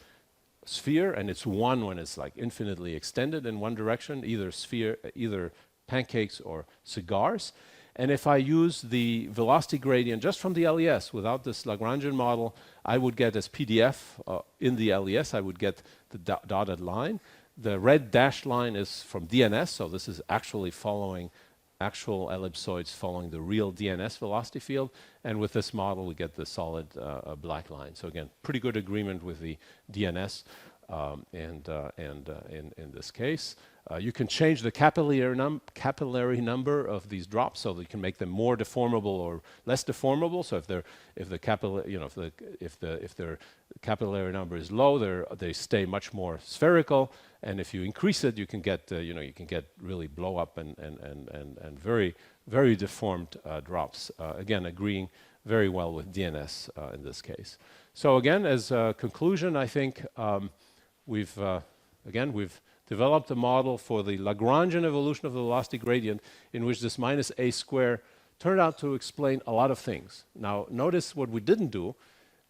sphere, and it's 1 when it's like infinitely extended in one direction, either pancakes or cigars. And if I use the velocity gradient just from the LES without this Lagrangian model, I would get as PDF in the LES, I would get the dotted line. The red dashed line is from DNS, so this is actually following actual ellipsoids following the real DNS velocity field. And with this model, we get the solid black line. So again, pretty good agreement with the DNS in this case. You can change the capillary number of these drops, so that you can make them more deformable or less deformable. So if their capillary number is low, they stay much more spherical. And if you increase it, you can get really blow up and very very deformed drops. Again, agreeing very well with DNS in this case. So again, as a conclusion, I think we've developed a model for the Lagrangian evolution of the velocity gradient, in which this minus a square turned out to explain a lot of things. Now, notice what we didn't do.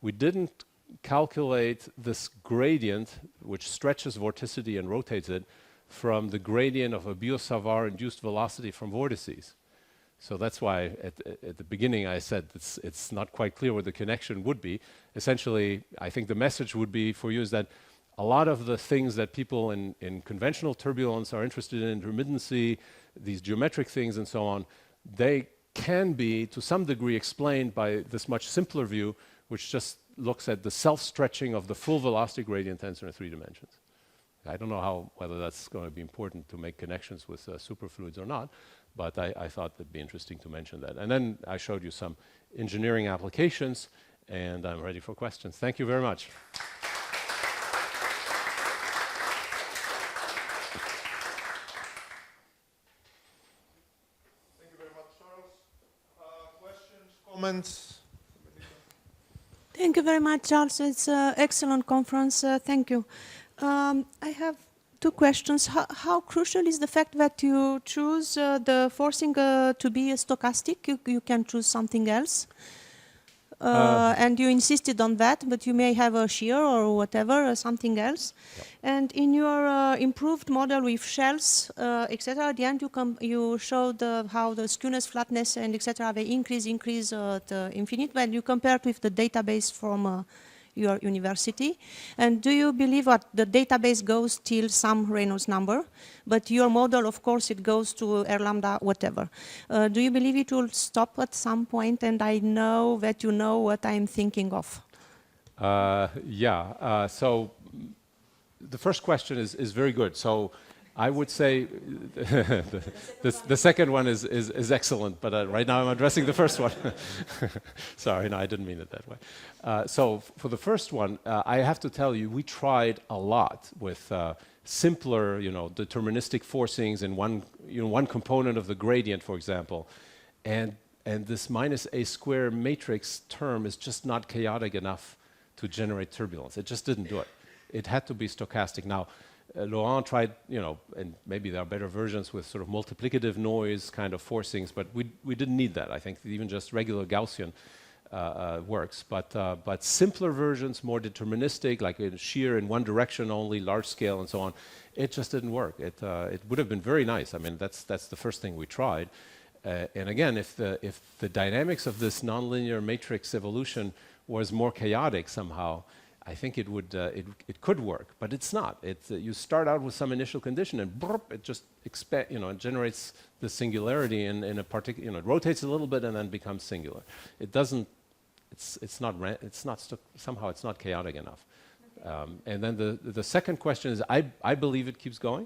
We didn't calculate this gradient, which stretches vorticity and rotates it, from the gradient of a Biot-Savart-induced velocity from vortices. So that's why at the beginning I said it's not quite clear what the connection would be. Essentially, I think the message would be for you is that a lot of the things that people in conventional turbulence are interested in, intermittency, these geometric things and so on, they can be, to some degree, explained by this much simpler view, which just looks at the self-stretching of the full velocity gradient tensor in 3 dimensions. I don't know whether that's going to be important to make connections with superfluids or not, but I thought it'd be interesting to mention that. And then I showed you some engineering applications, and I'm ready for questions. Thank you very much. Thank you very much, Charles. Questions, comments? Thank you very much, Charles. It's an excellent conference. Thank you. I have 2 questions. How crucial is the fact that you choose the forcing to be stochastic? You can choose something else. And you insisted on that, but you may have a shear or whatever, or something else. Yep. And in your improved model with shells, etc., at the end you showed how the skewness, flatness, and etc., they increase to infinite, when you compared with the database from your university. And do you believe that the database goes till some Reynolds number, but your model, of course, it goes to R lambda, whatever. Do you believe it will stop at some point? And I know that you know what I'm thinking of. So the first question is very good. So I would say the second one is excellent, but right now I'm addressing the first one. Sorry, no, I didn't mean it that way. So for the first one, I have to tell you, we tried a lot with simpler, deterministic forcings in one component of the gradient, for example, and this minus a square matrix term is just not chaotic enough to generate turbulence. It just didn't do it. It had to be stochastic. Now, Laurent tried, and maybe there are better versions with sort of multiplicative noise kind of forcings, but we didn't need that. I think even just regular Gaussian works. But simpler versions, more deterministic, like a shear in one direction only, large scale and so on, it just didn't work. It would have been very nice. I mean, that's the first thing we tried. And again, if the dynamics of this nonlinear matrix evolution was more chaotic somehow, I think it would it could work, but it's not. You start out with some initial condition and it just it generates the singularity in a particular. It rotates a little bit and then becomes singular. It doesn't. Somehow it's not chaotic enough. Okay. And then the second question is, I believe it keeps going,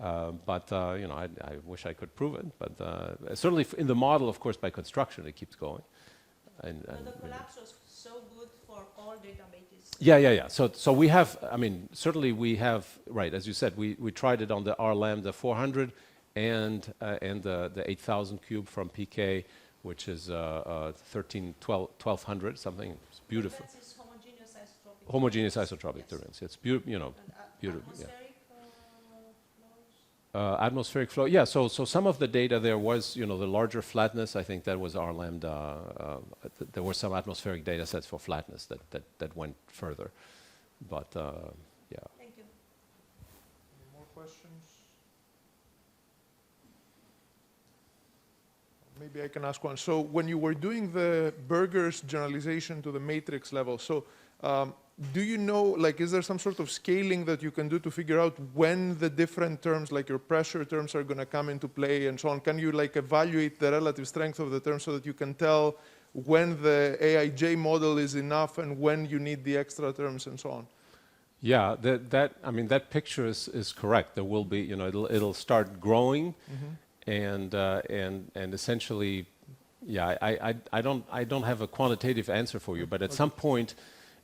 okay. But I wish I could prove it. But certainly in the model, of course, by construction, it keeps going. And the collapse was so good for all databases. Yeah. So we have, certainly we have, right, as you said, we tried it on the R lambda 400 and the 8000 cube from PK, which is 1200 something. It's beautiful. That is homogeneous isotropic. Homogeneous isotropic turbulence. It's beautiful. Atmospheric atmospheric flow. Yeah. So some of the data there was, the larger flatness. I think that was R lambda. There were some atmospheric data sets for flatness that went further, but yeah. Thank you. Any more questions? Maybe I can ask one. So when you were doing the Berger's generalization to the matrix level, so do you know, is there some sort of scaling that you can do to figure out when the different terms, like your pressure terms, are going to come into play and so on? Can you evaluate the relative strength of the terms so that you can tell when the AIJ model is enough and when you need the extra terms and so on? Yeah, that picture is correct. There will be, it'll start growing, and essentially, yeah, I don't have a quantitative answer for you, but at some point,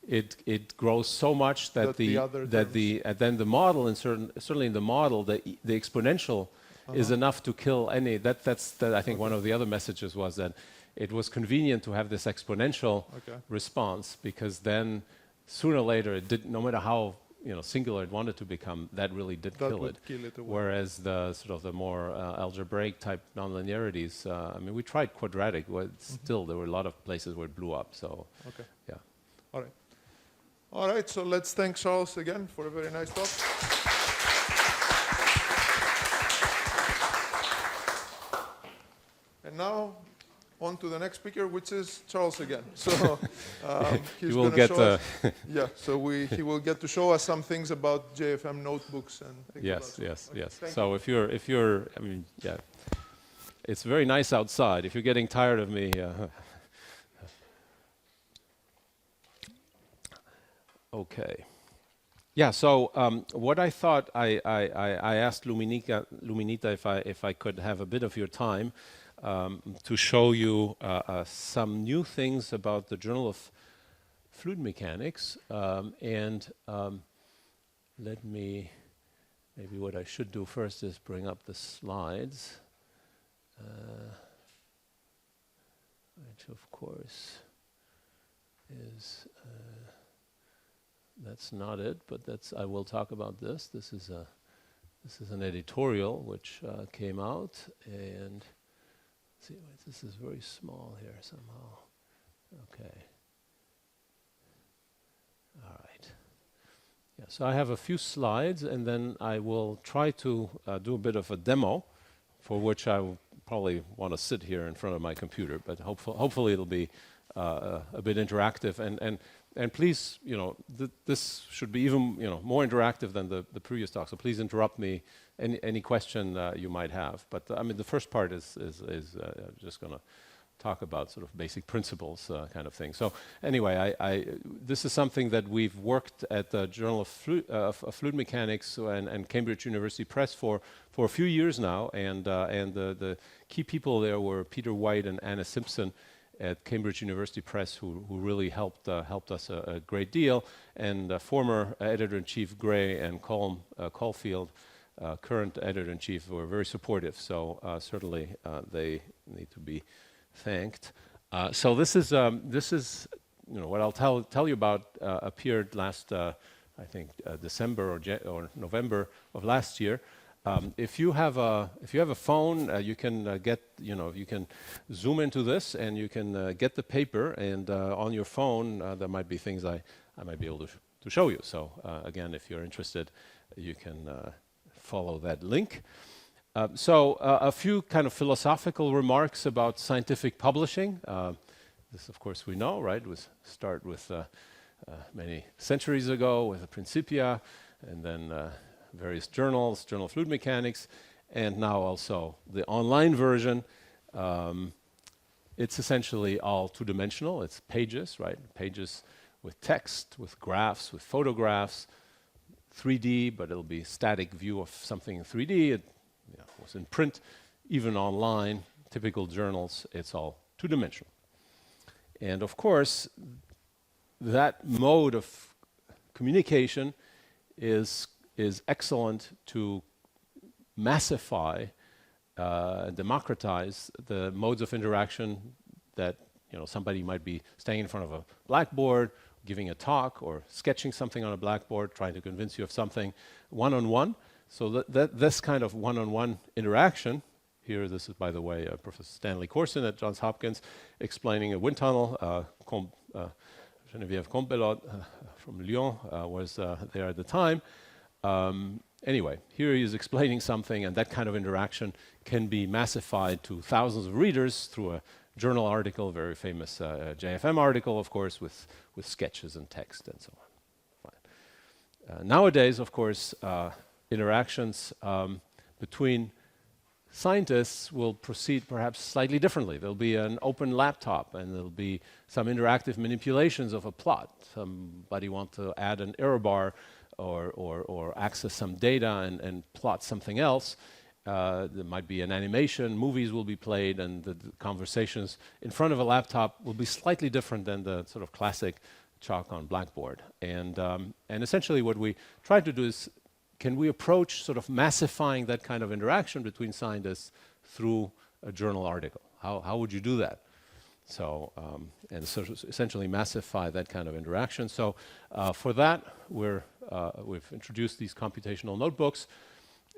it grows so much that then the model, and certainly in the model, the exponential is enough to kill any. That's I think one of the other messages was that it was convenient to have this exponential response, because then sooner or later it did, no matter how singular it wanted to become, that really did kill it. Whereas the sort of the more algebraic type nonlinearities, we tried quadratic, but still there were a lot of places where it blew up. So yeah. All right. All right, so let's thank Charles again for a very nice talk. And now, on on to the next speaker, which is Charles again. So he's You will gonna get show us, yeah. So he will get to show us some things about JFM notebooks and things like yes, that. yes, Okay, yes. thank So if you're, I mean, yeah, it's very nice outside. If you're getting tired of me, okay. Yeah. So what I thought, I asked Luminita if I could have a bit of your time to show you some new things about the Journal of Fluid Mechanics, and let me. Maybe what I should do first is bring up the slides, which of course is. That's not it, but I will talk about this. This is an editorial which came out, and see, wait, this is very small here somehow. Okay. All right. Yeah, so I have a few slides, and then I will try to do a bit of a demo, for which I will probably want to sit here in front of my computer, but hopefully it'll be a bit interactive, and please, this should be even, more interactive than the previous talk. So please interrupt me any question you might have. But I mean, the first part is just going to talk about sort of basic principles kind of thing. So anyway, this is something that we've worked at the Journal of Fluid Mechanics and Cambridge University Press for a few years now, and the key people there were Peter White and Anna Simpson at Cambridge University Press, who really helped us a great deal, and former editor-in-chief Gray and Caulfield, current editor-in-chief, were very supportive. So certainly they need to be thanked. So this is what I'll tell you about. Appeared last I think December or November of last year. If you have a phone, you can you can zoom into this, and you can get the paper, and on your phone there might be things I might be able to show you. So again, if you're interested, you can follow that link. So a few kind of philosophical remarks about scientific publishing. This, of course, we know, right? Start with many centuries ago with the Principia, and then various journals, Journal of Fluid Mechanics, and now also the online version. It's essentially all two-dimensional. It's pages, right? Pages with text, with graphs, with photographs, 3D, but it'll be static view of something in 3D. It was in print, even online, typical journals, it's all two-dimensional. And of course, that mode of communication is excellent to massify, democratize the modes of interaction that somebody might be standing in front of a blackboard, giving a talk, or sketching something on a blackboard, trying to convince you of something one-on-one. So this kind of one-on-one interaction, here this is, by the way, Professor Stanley Corson at Johns Hopkins explaining a wind tunnel. Geneviève Compelot from Lyon was there at the time. Anyway, here he is explaining something, and that kind of interaction can be massified to thousands of readers through a journal article, very famous JFM article, of course, with sketches and text and so on. Fine. Nowadays, of course, interactions between scientists will proceed perhaps slightly differently. There'll be an open laptop, and there'll be some interactive manipulations of a plot. Somebody wants to add an error bar or access some data and plot something else. There might be an animation, movies will be played, and the conversations in front of a laptop will be slightly different than the sort of classic chalk on blackboard. And essentially what we try to do is, can we approach sort of massifying that kind of interaction between scientists through a journal article? How would you do that? So, and so essentially massify that kind of interaction. So for that, we've introduced these computational notebooks,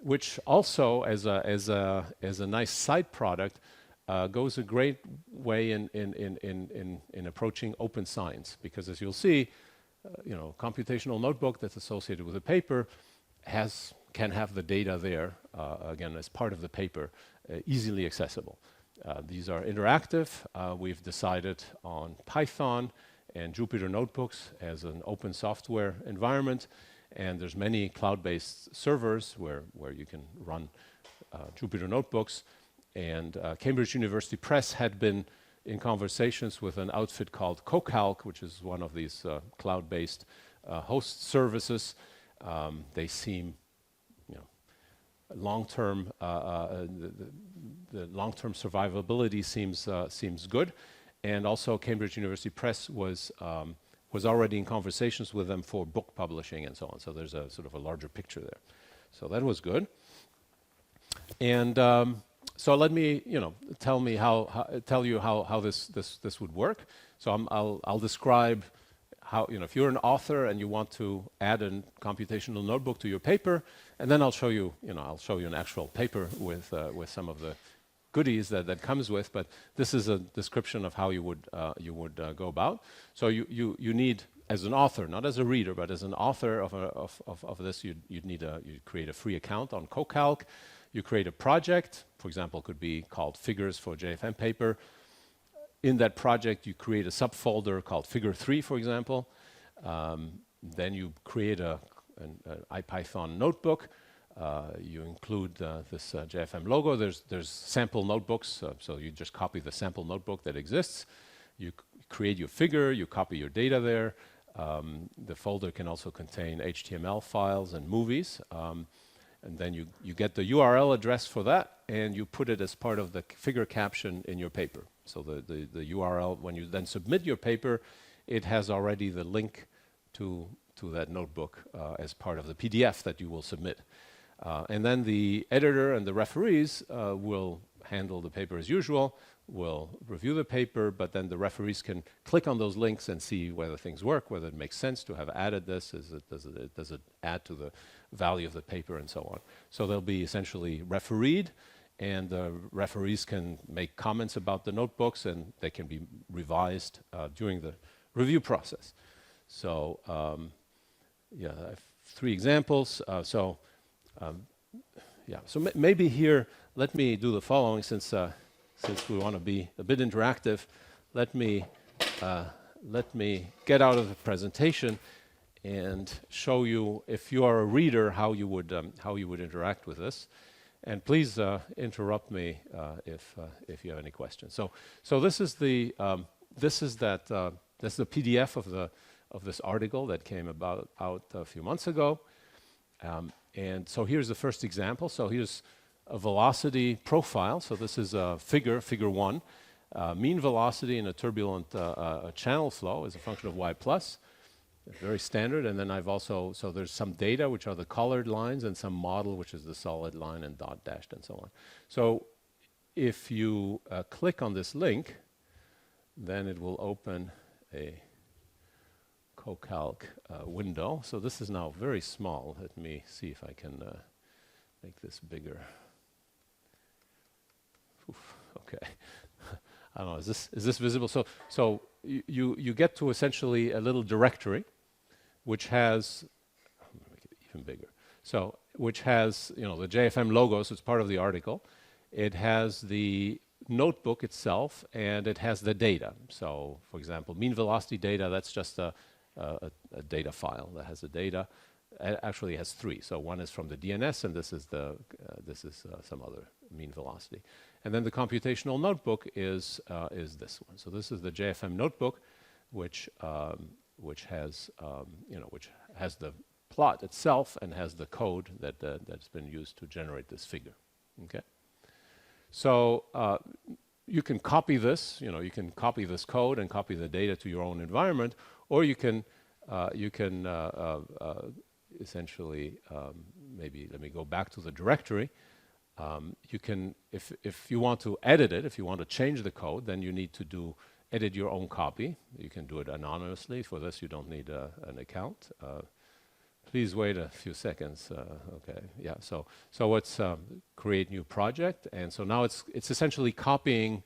which also, as a nice side product, goes a great way in approaching open science. Because as you'll see, computational notebook that's associated with a paper can have the data there, again, as part of the paper, easily accessible. These are interactive. We've decided on Python and Jupyter Notebooks as an open software environment, and there's many cloud-based servers where you can run Jupyter Notebooks. And Cambridge University Press had been in conversations with an outfit called CoCalc, which is one of these cloud-based host services. They seem, long-term, the long-term survivability seems good, and also Cambridge University Press was already in conversations with them for book publishing and so on. So there's a sort of a larger picture there. So that was good. And so let me, tell you how this would work. So I'll describe how, if you're an author and you want to add a computational notebook to your paper, and then I'll show you, an actual paper with some of the goodies that comes with. But this is a description of how you would go about. So you need, as an author, not as a reader, but as an author of this, you'd create a free account on CoCalc. You create a project, for example, could be called Figures for JFM paper. In that project, you create a subfolder called Figure 3, for example. Then you create an IPython notebook. You include this JFM logo. There's sample notebooks, so you just copy the sample notebook that exists. You create your figure, you copy your data there. The folder can also contain HTML files and movies. And then you get the URL address for that, and you put it as part of the figure caption in your paper. So the URL, when you then submit your paper, it has already the link to that notebook as part of the PDF that you will submit. And then the editor and the referees will handle the paper as usual, will review the paper, but then the referees can click on those links and see whether things work, whether it makes sense to have added this, does it add to the value of the paper, and so on. So they'll be essentially refereed, and the referees can make comments about the notebooks, and they can be revised during the review process. So I have 3 examples. So maybe here, let me do the following, since we want to be a bit interactive. Let me get out of the presentation and show you, if you are a reader, how you would interact with this. And please interrupt me if you have any questions. So this is the PDF of this article that came out a few months ago. And so here's the first example. So here's a velocity profile. So this is a figure 1. Mean velocity in a turbulent channel flow is a function of y plus. Very standard. And then I've also, so there's some data, which are the colored lines, and some model, which is the solid line and dot dashed and so on. So if you click on this link, then it will open a CoCalc window. So this is now very small. Let me see if I can make this bigger. Oof, okay. I don't know, is this visible? So you get to essentially a little directory which has, make it even bigger. So which has, the JFM logo, so it's part of the article. It has the notebook itself, and it has the data. So for example, mean velocity data, that's just a data file that has the data. Actually, it has 3. So one is from the DNS, and this is some other mean velocity. And then the computational notebook is this one. So this is the JFM notebook, which has the plot itself and has the code that's been used to generate this figure. Okay. So you can copy this. You can copy this code and copy the data to your own environment, or you can essentially, maybe let me go back to the directory. You can, if you want to edit it, if you want to change the code, then you need to edit your own copy. You can do it anonymously. For this, you don't need an account. Please wait a few seconds. Okay, yeah. So let's create new project, and so now it's essentially copying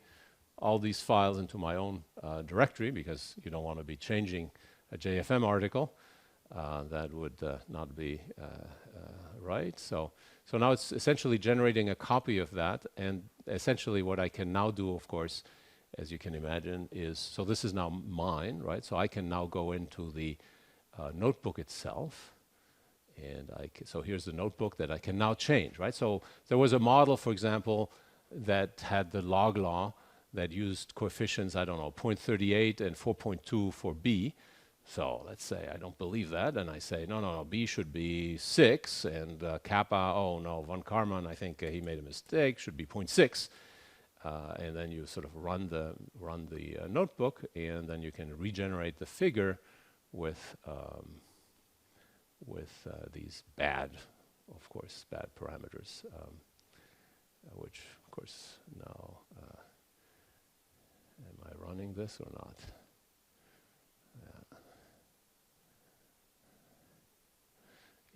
all these files into my own directory, because you don't want to be changing a JFM article. That would not be right. So So now it's essentially generating a copy of that, and essentially what I can now do, of course, as you can imagine, is, so this is now mine, right? So I can now go into the notebook itself, and so here's the notebook that I can now change, right? So there was a model, for example, that had the log law that used coefficients, I don't know, 0.38 and 4.2 for B. So let's say I don't believe that, and I say, no, B should be 6, and kappa, oh no, von Karman, I think he made a mistake, should be 0.6. And then you sort of run the notebook, and then you can regenerate the figure with these bad parameters, which of course now, am I running this or not?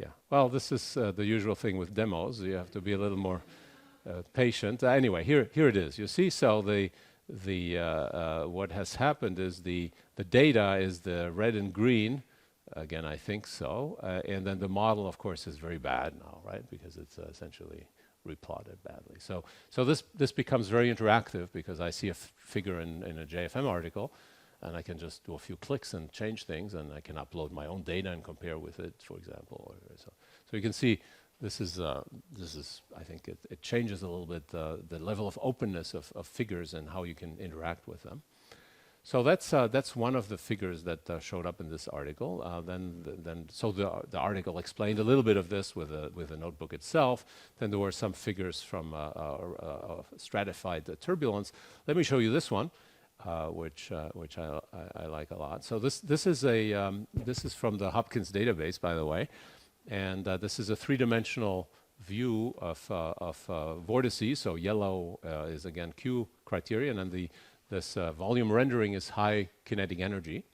Yeah, well, this is the usual thing with demos. You have to be a little more patient. Anyway, here it is. You see, so what has happened is the data is the red and green. Again, I think so. And then the model, of course, is very bad now, right? Because it's essentially replotted badly. So this becomes very interactive because I see a figure in a JFM article, and I can just do a few clicks and change things, and I can upload my own data and compare with it, for example. So you can see this is I think it changes a little bit the level of openness of figures and how you can interact with them. So that's one of the figures that showed up in this article. So the article explained a little bit of this with the notebook itself. Then there were some figures from stratified turbulence. Let me show you this one. Which I like a lot. So this is from the Hopkins database, by the way, and this is a three-dimensional view of vortices. So yellow is again Q criterion, and this volume rendering is high kinetic energy.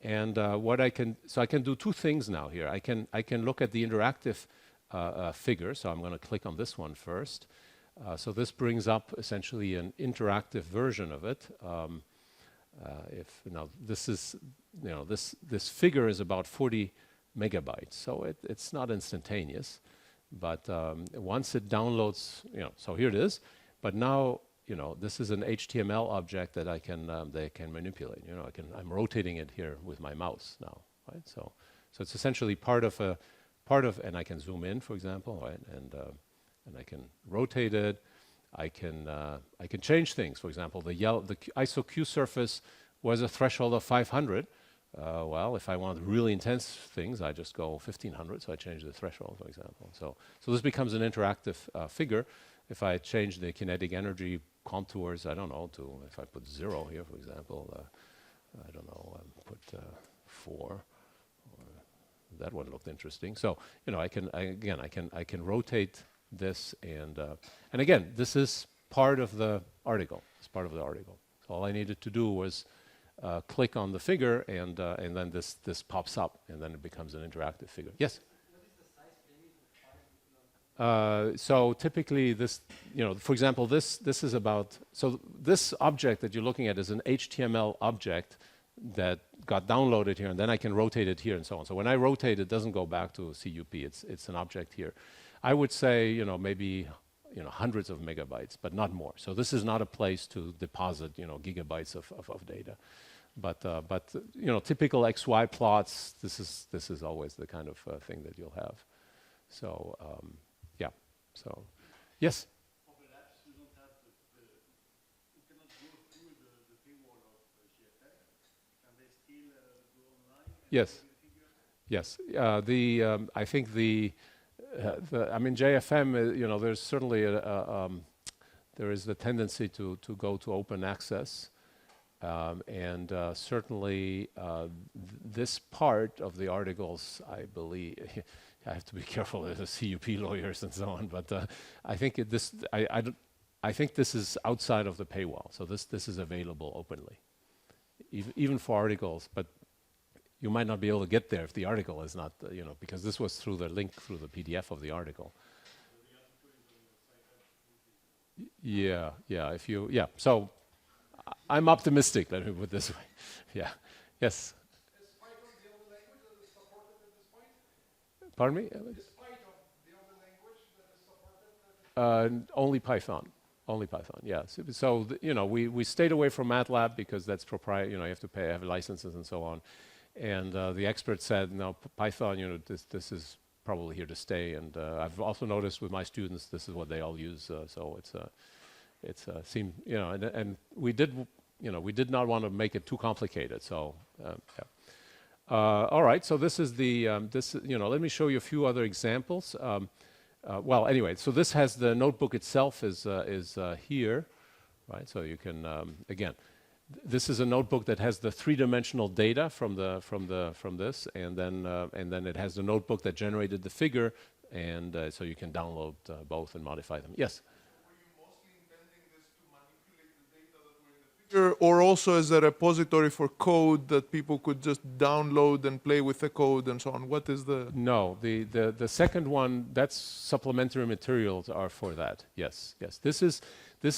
And I can do two things now here. I can look at the interactive figure. So I'm going to click on this one first. So this brings up essentially an interactive version of it. This figure is about 40 megabytes, so it's not instantaneous. But once it downloads, so here it is. But now, this is an HTML object that I can manipulate. I'm rotating it here with my mouse now, right? So it's essentially part of, and I can zoom in, for example, right? And I can rotate it. I can change things. For example, the ISO Q surface was a threshold of 500. Well, if I want really intense things, I just go 1500. So I change the threshold, for example. So this becomes an interactive figure. If I change the kinetic energy contours, I don't know, if I put 0 here, for example, I don't know, put 4. That one looked interesting. So I can rotate this, and again, this is part of the article. It's part of the article. So all I needed to do was click on the figure, and then this pops up, and then it becomes an interactive figure. Yes. What is the size limit? So typically, this, for example, this is about. So this object that you're looking at is an HTML object that got downloaded here, and then I can rotate it here and so on. So when I rotate, it doesn't go back to CUP. It's an object here. I would say, maybe, hundreds of megabytes, but not more. So this is not a place to deposit, gigabytes of data. But typical XY plots, this is always the kind of thing that you'll have. So, yeah. So, yes? Perhaps you don't have you cannot go through the paywall of GFM. Can they still go online? And Yes. Yes. I think JFM, there's certainly there is the tendency to go to open access, and certainly this part of the articles, I believe, I have to be careful with the CUP lawyers and so on, but I think I think this is outside of the paywall, so this is available openly, even for articles, but you might not be able to get there if the article is not, because this was through the link through the PDF of the article. Yeah. So I'm optimistic, let me put it this way. Yeah. Yes. Is Python the only language that is supported at this point? Pardon me? Is Python the only language that is Only Python. Only Python, yes. So, we stayed away from MATLAB because that's proprietary, you have to have licenses and so on. And the expert said, no, Python, this is probably here to stay. And I've also noticed with my students, this is what they all use. So it's seemed, and we did not want to make it too complicated. So, yeah. All right, so this is the, let me show you a few other examples. Well, anyway, so this has the notebook itself is here, right? So you can, again, this is a notebook that has the three-dimensional data from this, and then it has the notebook that generated the figure, and so you can download both and modify them. Yes. Were you mostly intending this to manipulate the data that were in the figure, or also as a repository for code that people could just download and play with the code and so on? What is the? No, the second one, that's supplementary materials are for that. Yes, yes. This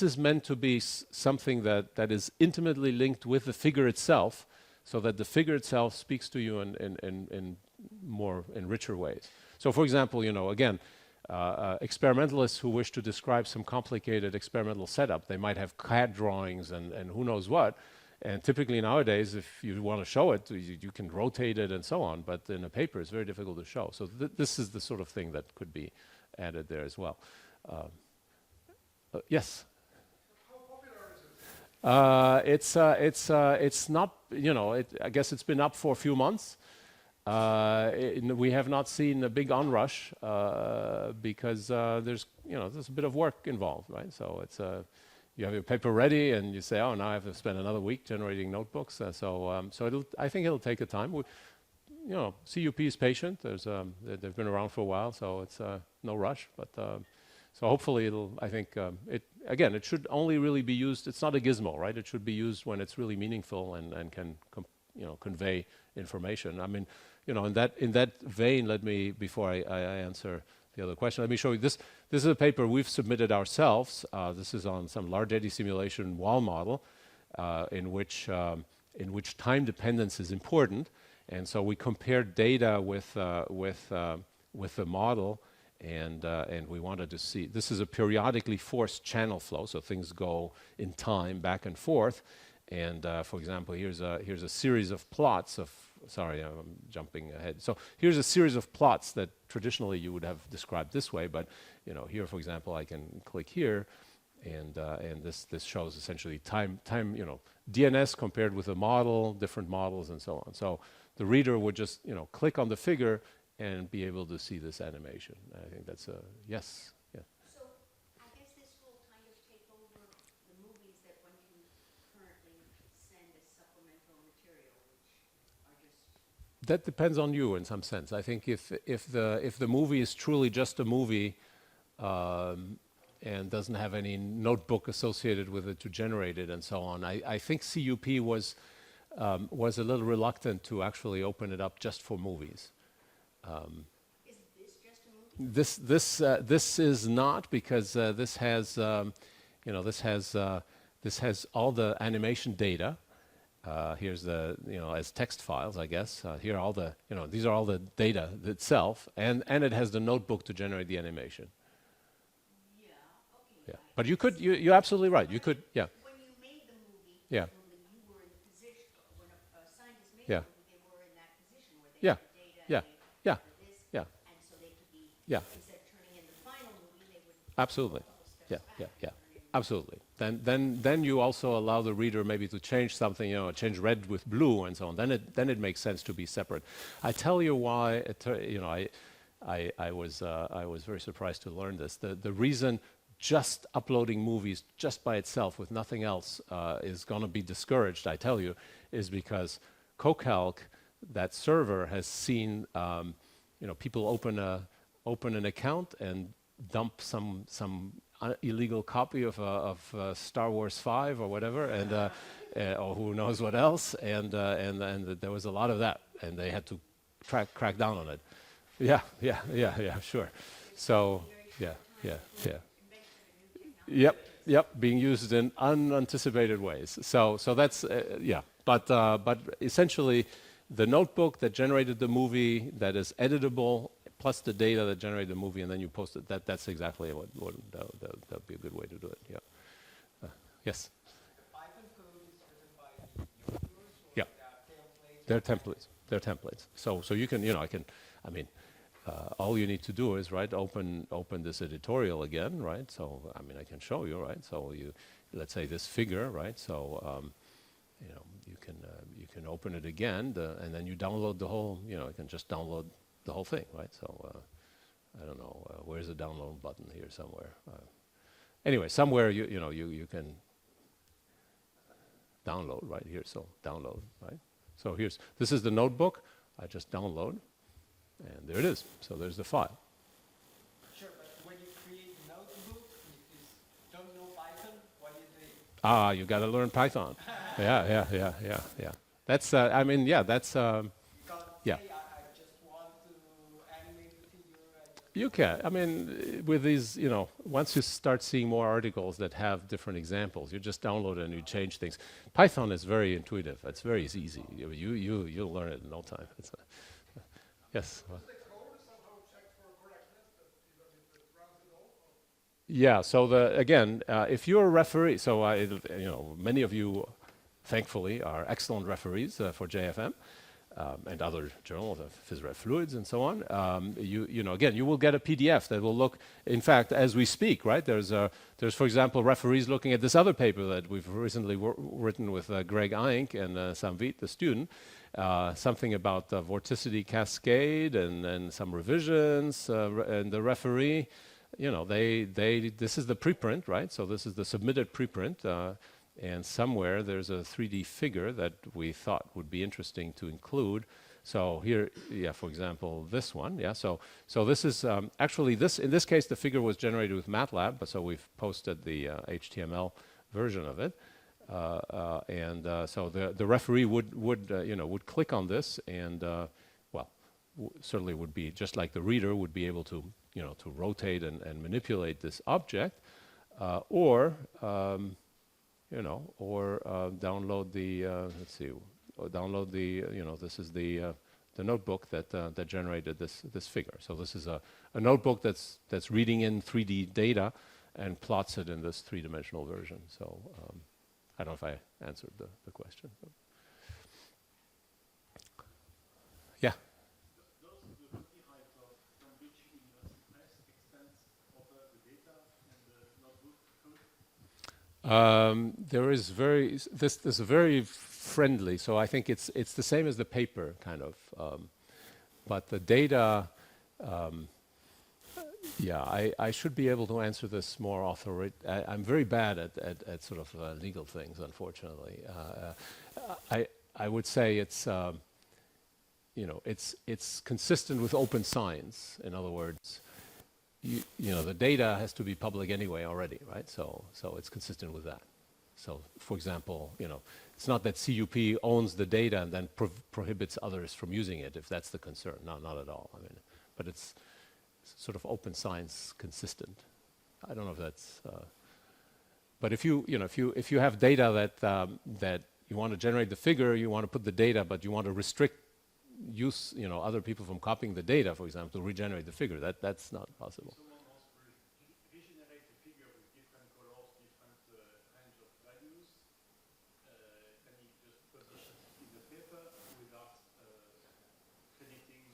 is meant to be something that is intimately linked with the figure itself, so that the figure itself speaks to you in richer ways. So, for example, again, experimentalists who wish to describe some complicated experimental setup, they might have CAD drawings and who knows what. And typically nowadays, if you want to show it, you can rotate it and so on. But in a paper, it's very difficult to show. So this is the sort of thing that could be added there as well. Yes. It's not, I guess it's been up for a few months. We have not seen a big onrush because there's a bit of work involved, right? So it's you have your paper ready and you say, oh, now I have to spend another week generating notebooks. So I think it'll take a time. CUP is patient. They've been around for a while, so it's no rush. But so hopefully it should only really be used. It's not a gizmo, right? It should be used when it's really meaningful and can convey information. I mean, in that vein, before I answer the other question, let me show you this. This is a paper we've submitted ourselves. This is on some large eddy simulation wall model, in which time dependence is important, and so we compared data with the model. And we wanted to see, this is a periodically forced channel flow, so things go in time back and forth. And for example, here's a series of plots of, sorry, I'm jumping ahead. So here's a series of plots that traditionally you would have described this way, but here, for example, I can click here, and this shows essentially time, DNS compared with a model, different models, and so on. So the reader would just click on the figure and be able to see this animation. I think that's a yes. Yeah. So I guess this will kind of take over the movies that one can currently send as supplemental material, which are just. That depends on you in some sense. I think if the movie is truly just a movie and doesn't have any notebook associated with it to generate it and so on, I think CUP was a little reluctant to actually open it up just for movies. Is this just a movie? This is not, because this has all the animation data. Here's the as text files, I guess. Here are all the these are all the data itself, and it has the notebook to generate the animation. Yeah. Okay. Yeah, but you're absolutely right. You could, yeah. When you made the movie, Yeah. when you were in the position, when a scientist made Yeah. the movie, they were in that position where they Yeah. had the data. Yeah. And they Yeah. had this, Yeah. And so they could be. Yeah. Instead of turning in the final movie, they would. Absolutely. go a couple steps Yeah, back yeah, and yeah. turn in. Absolutely. Then you also allow the reader maybe to change something, change red with blue and so on. Then it makes sense to be separate. I tell you why. I was very surprised to learn this. The reason just uploading movies just by itself with nothing else is going to be discouraged, I tell you, is because CoCalc, that server, has seen people open an account and dump some illegal copy of Star Wars 5 or whatever, and or who knows what else, and there was a lot of that, and they had to crack down on it. Yeah, sure. So Yep, being used in unanticipated ways. So that's but essentially, the notebook that generated the movie that is editable plus the data that generate the movie, and then you post it. That's exactly what that'd be a good way to do it. Yeah. Yes. Python code is written by developers or Yeah. there are templates? They're templates. So you can, I mean, all you need to do is, right, open this editorial again, right? So, I mean, I can show you, right? So let's say this figure, right? So, you can open it again, and then you download the whole, you can just download the whole thing, right? So, I don't know, where's the download button here somewhere? Anyway, somewhere you can download right here. So download, right? So this is the notebook. I just download, and there it is. So there's the file. Sure, but when you create a notebook, if you don't know Python, what do you do? Ah, you got to learn Python. Yeah. That's, I mean, yeah, that's, You can't yeah. say, I just want to animate the figure. You can. I mean, with these, once you start seeing more articles that have different examples, you just download it and you change things. Python is very intuitive. It's very easy. You'll learn it in no time. Yes. Yeah. So if you're a referee, so many of you, thankfully, are excellent referees for JFM. And other journals of phys-rev fluids and so on. Again, you will get a PDF that will look. In fact, as we speak, right? There's, for example, referees looking at this other paper that we've recently written with Greg Eink and Samvit, the student, something about the vorticity cascade and some revisions. And the referee, this is the preprint, right? So this is the submitted preprint. And somewhere there's a 3D figure that we thought would be interesting to include. So here, for example, this one, So this is actually in this case, the figure was generated with MATLAB, but so we've posted the HTML version of it. So the referee would click on this, and certainly would be just like the reader would be able to to rotate and manipulate this object, or download the download the this is the notebook that generated this figure. So this is a notebook that's reading in 3D data and plots it in this three-dimensional version. So I don't know if I answered the question. Yeah. Does the multi-hyper from which universities extends over the data and the notebook code? There is this is very friendly, so I think it's the same as the paper kind of, but the data. I should be able to answer this more I'm very bad at sort of legal things, unfortunately. I would say it's it's consistent with open science. In other words, the data has to be public anyway already, right? So it's consistent with that. So, for example, it's not that CUP owns the data and then prohibits others from using it, if that's the concern. No, not at all. I mean, but it's sort of open science consistent. I don't know if that's. But if you have data that you want to generate the figure, you want to put the data, but you want to restrict other people from copying the data, for example, to regenerate the figure, that's not possible. Someone wants to regenerate the figure with different colors, different range of values, then he just publish it in the paper without crediting.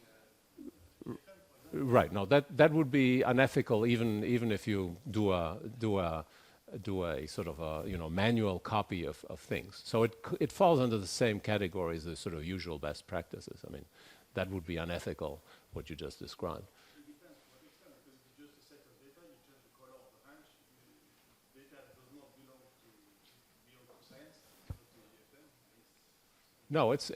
Right. No, that would be unethical, even if you do a sort of a manual copy of things. So it falls under the same category as the sort of usual best practices. I mean, that would be unethical, what you just described. It depends to what extent, because if it's just a set of data, you change the color of the range. Data that does not belong to science, not to EFM. No, it's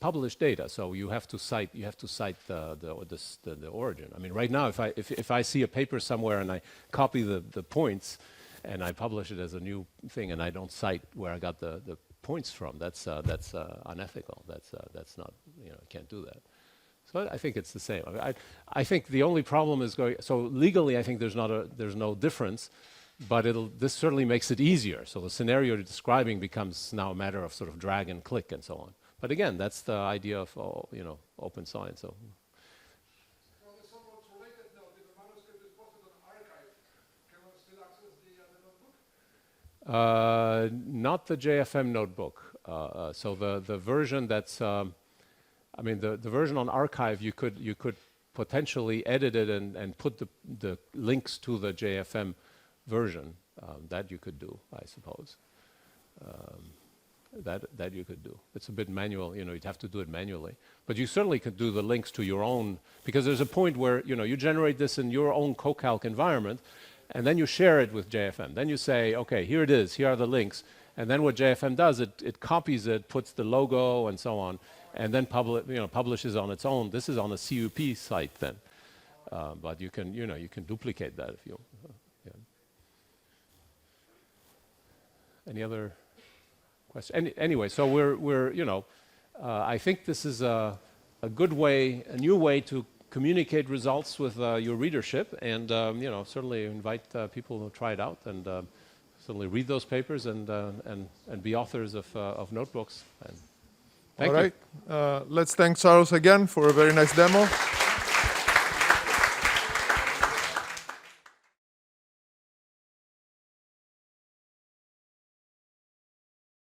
published data, so you have to cite the origin. I mean, right now, if I see a paper somewhere and I copy the points and I publish it as a new thing and I don't cite where I got the points from, that's unethical. That's not, can't do that. So I think it's the same. I think the only problem is legally. I think there's no difference. But this certainly makes it easier. So the scenario you're describing becomes now a matter of sort of drag and click and so on. But again, that's the idea of open science. So. Well, Not the JFM notebook. So the version that's, I mean, the version on archive, you could potentially edit it and put the links to the JFM version. That you could do, I suppose. That you could do. It's a bit manual, you know, you'd have to do it manually. But you certainly could do the links to your own, because there's a point where, you know, you generate this in your own CoCalc environment, and then you share it with JFM. Then you say, okay, here it is, here are the links. And then what JFM does, it copies it, puts the logo and so on, and then publishes on its own. This is on a CUP site then. But you can, you know, you can duplicate that if you. Yeah. Any other questions? Anyway, so we're you know, I think this is a good way, a new way to communicate results with your readership, and you know, certainly invite people to try it out, and certainly read those papers and be authors of notebooks. And thank you. All right, let's thank Charles again for a very nice demo.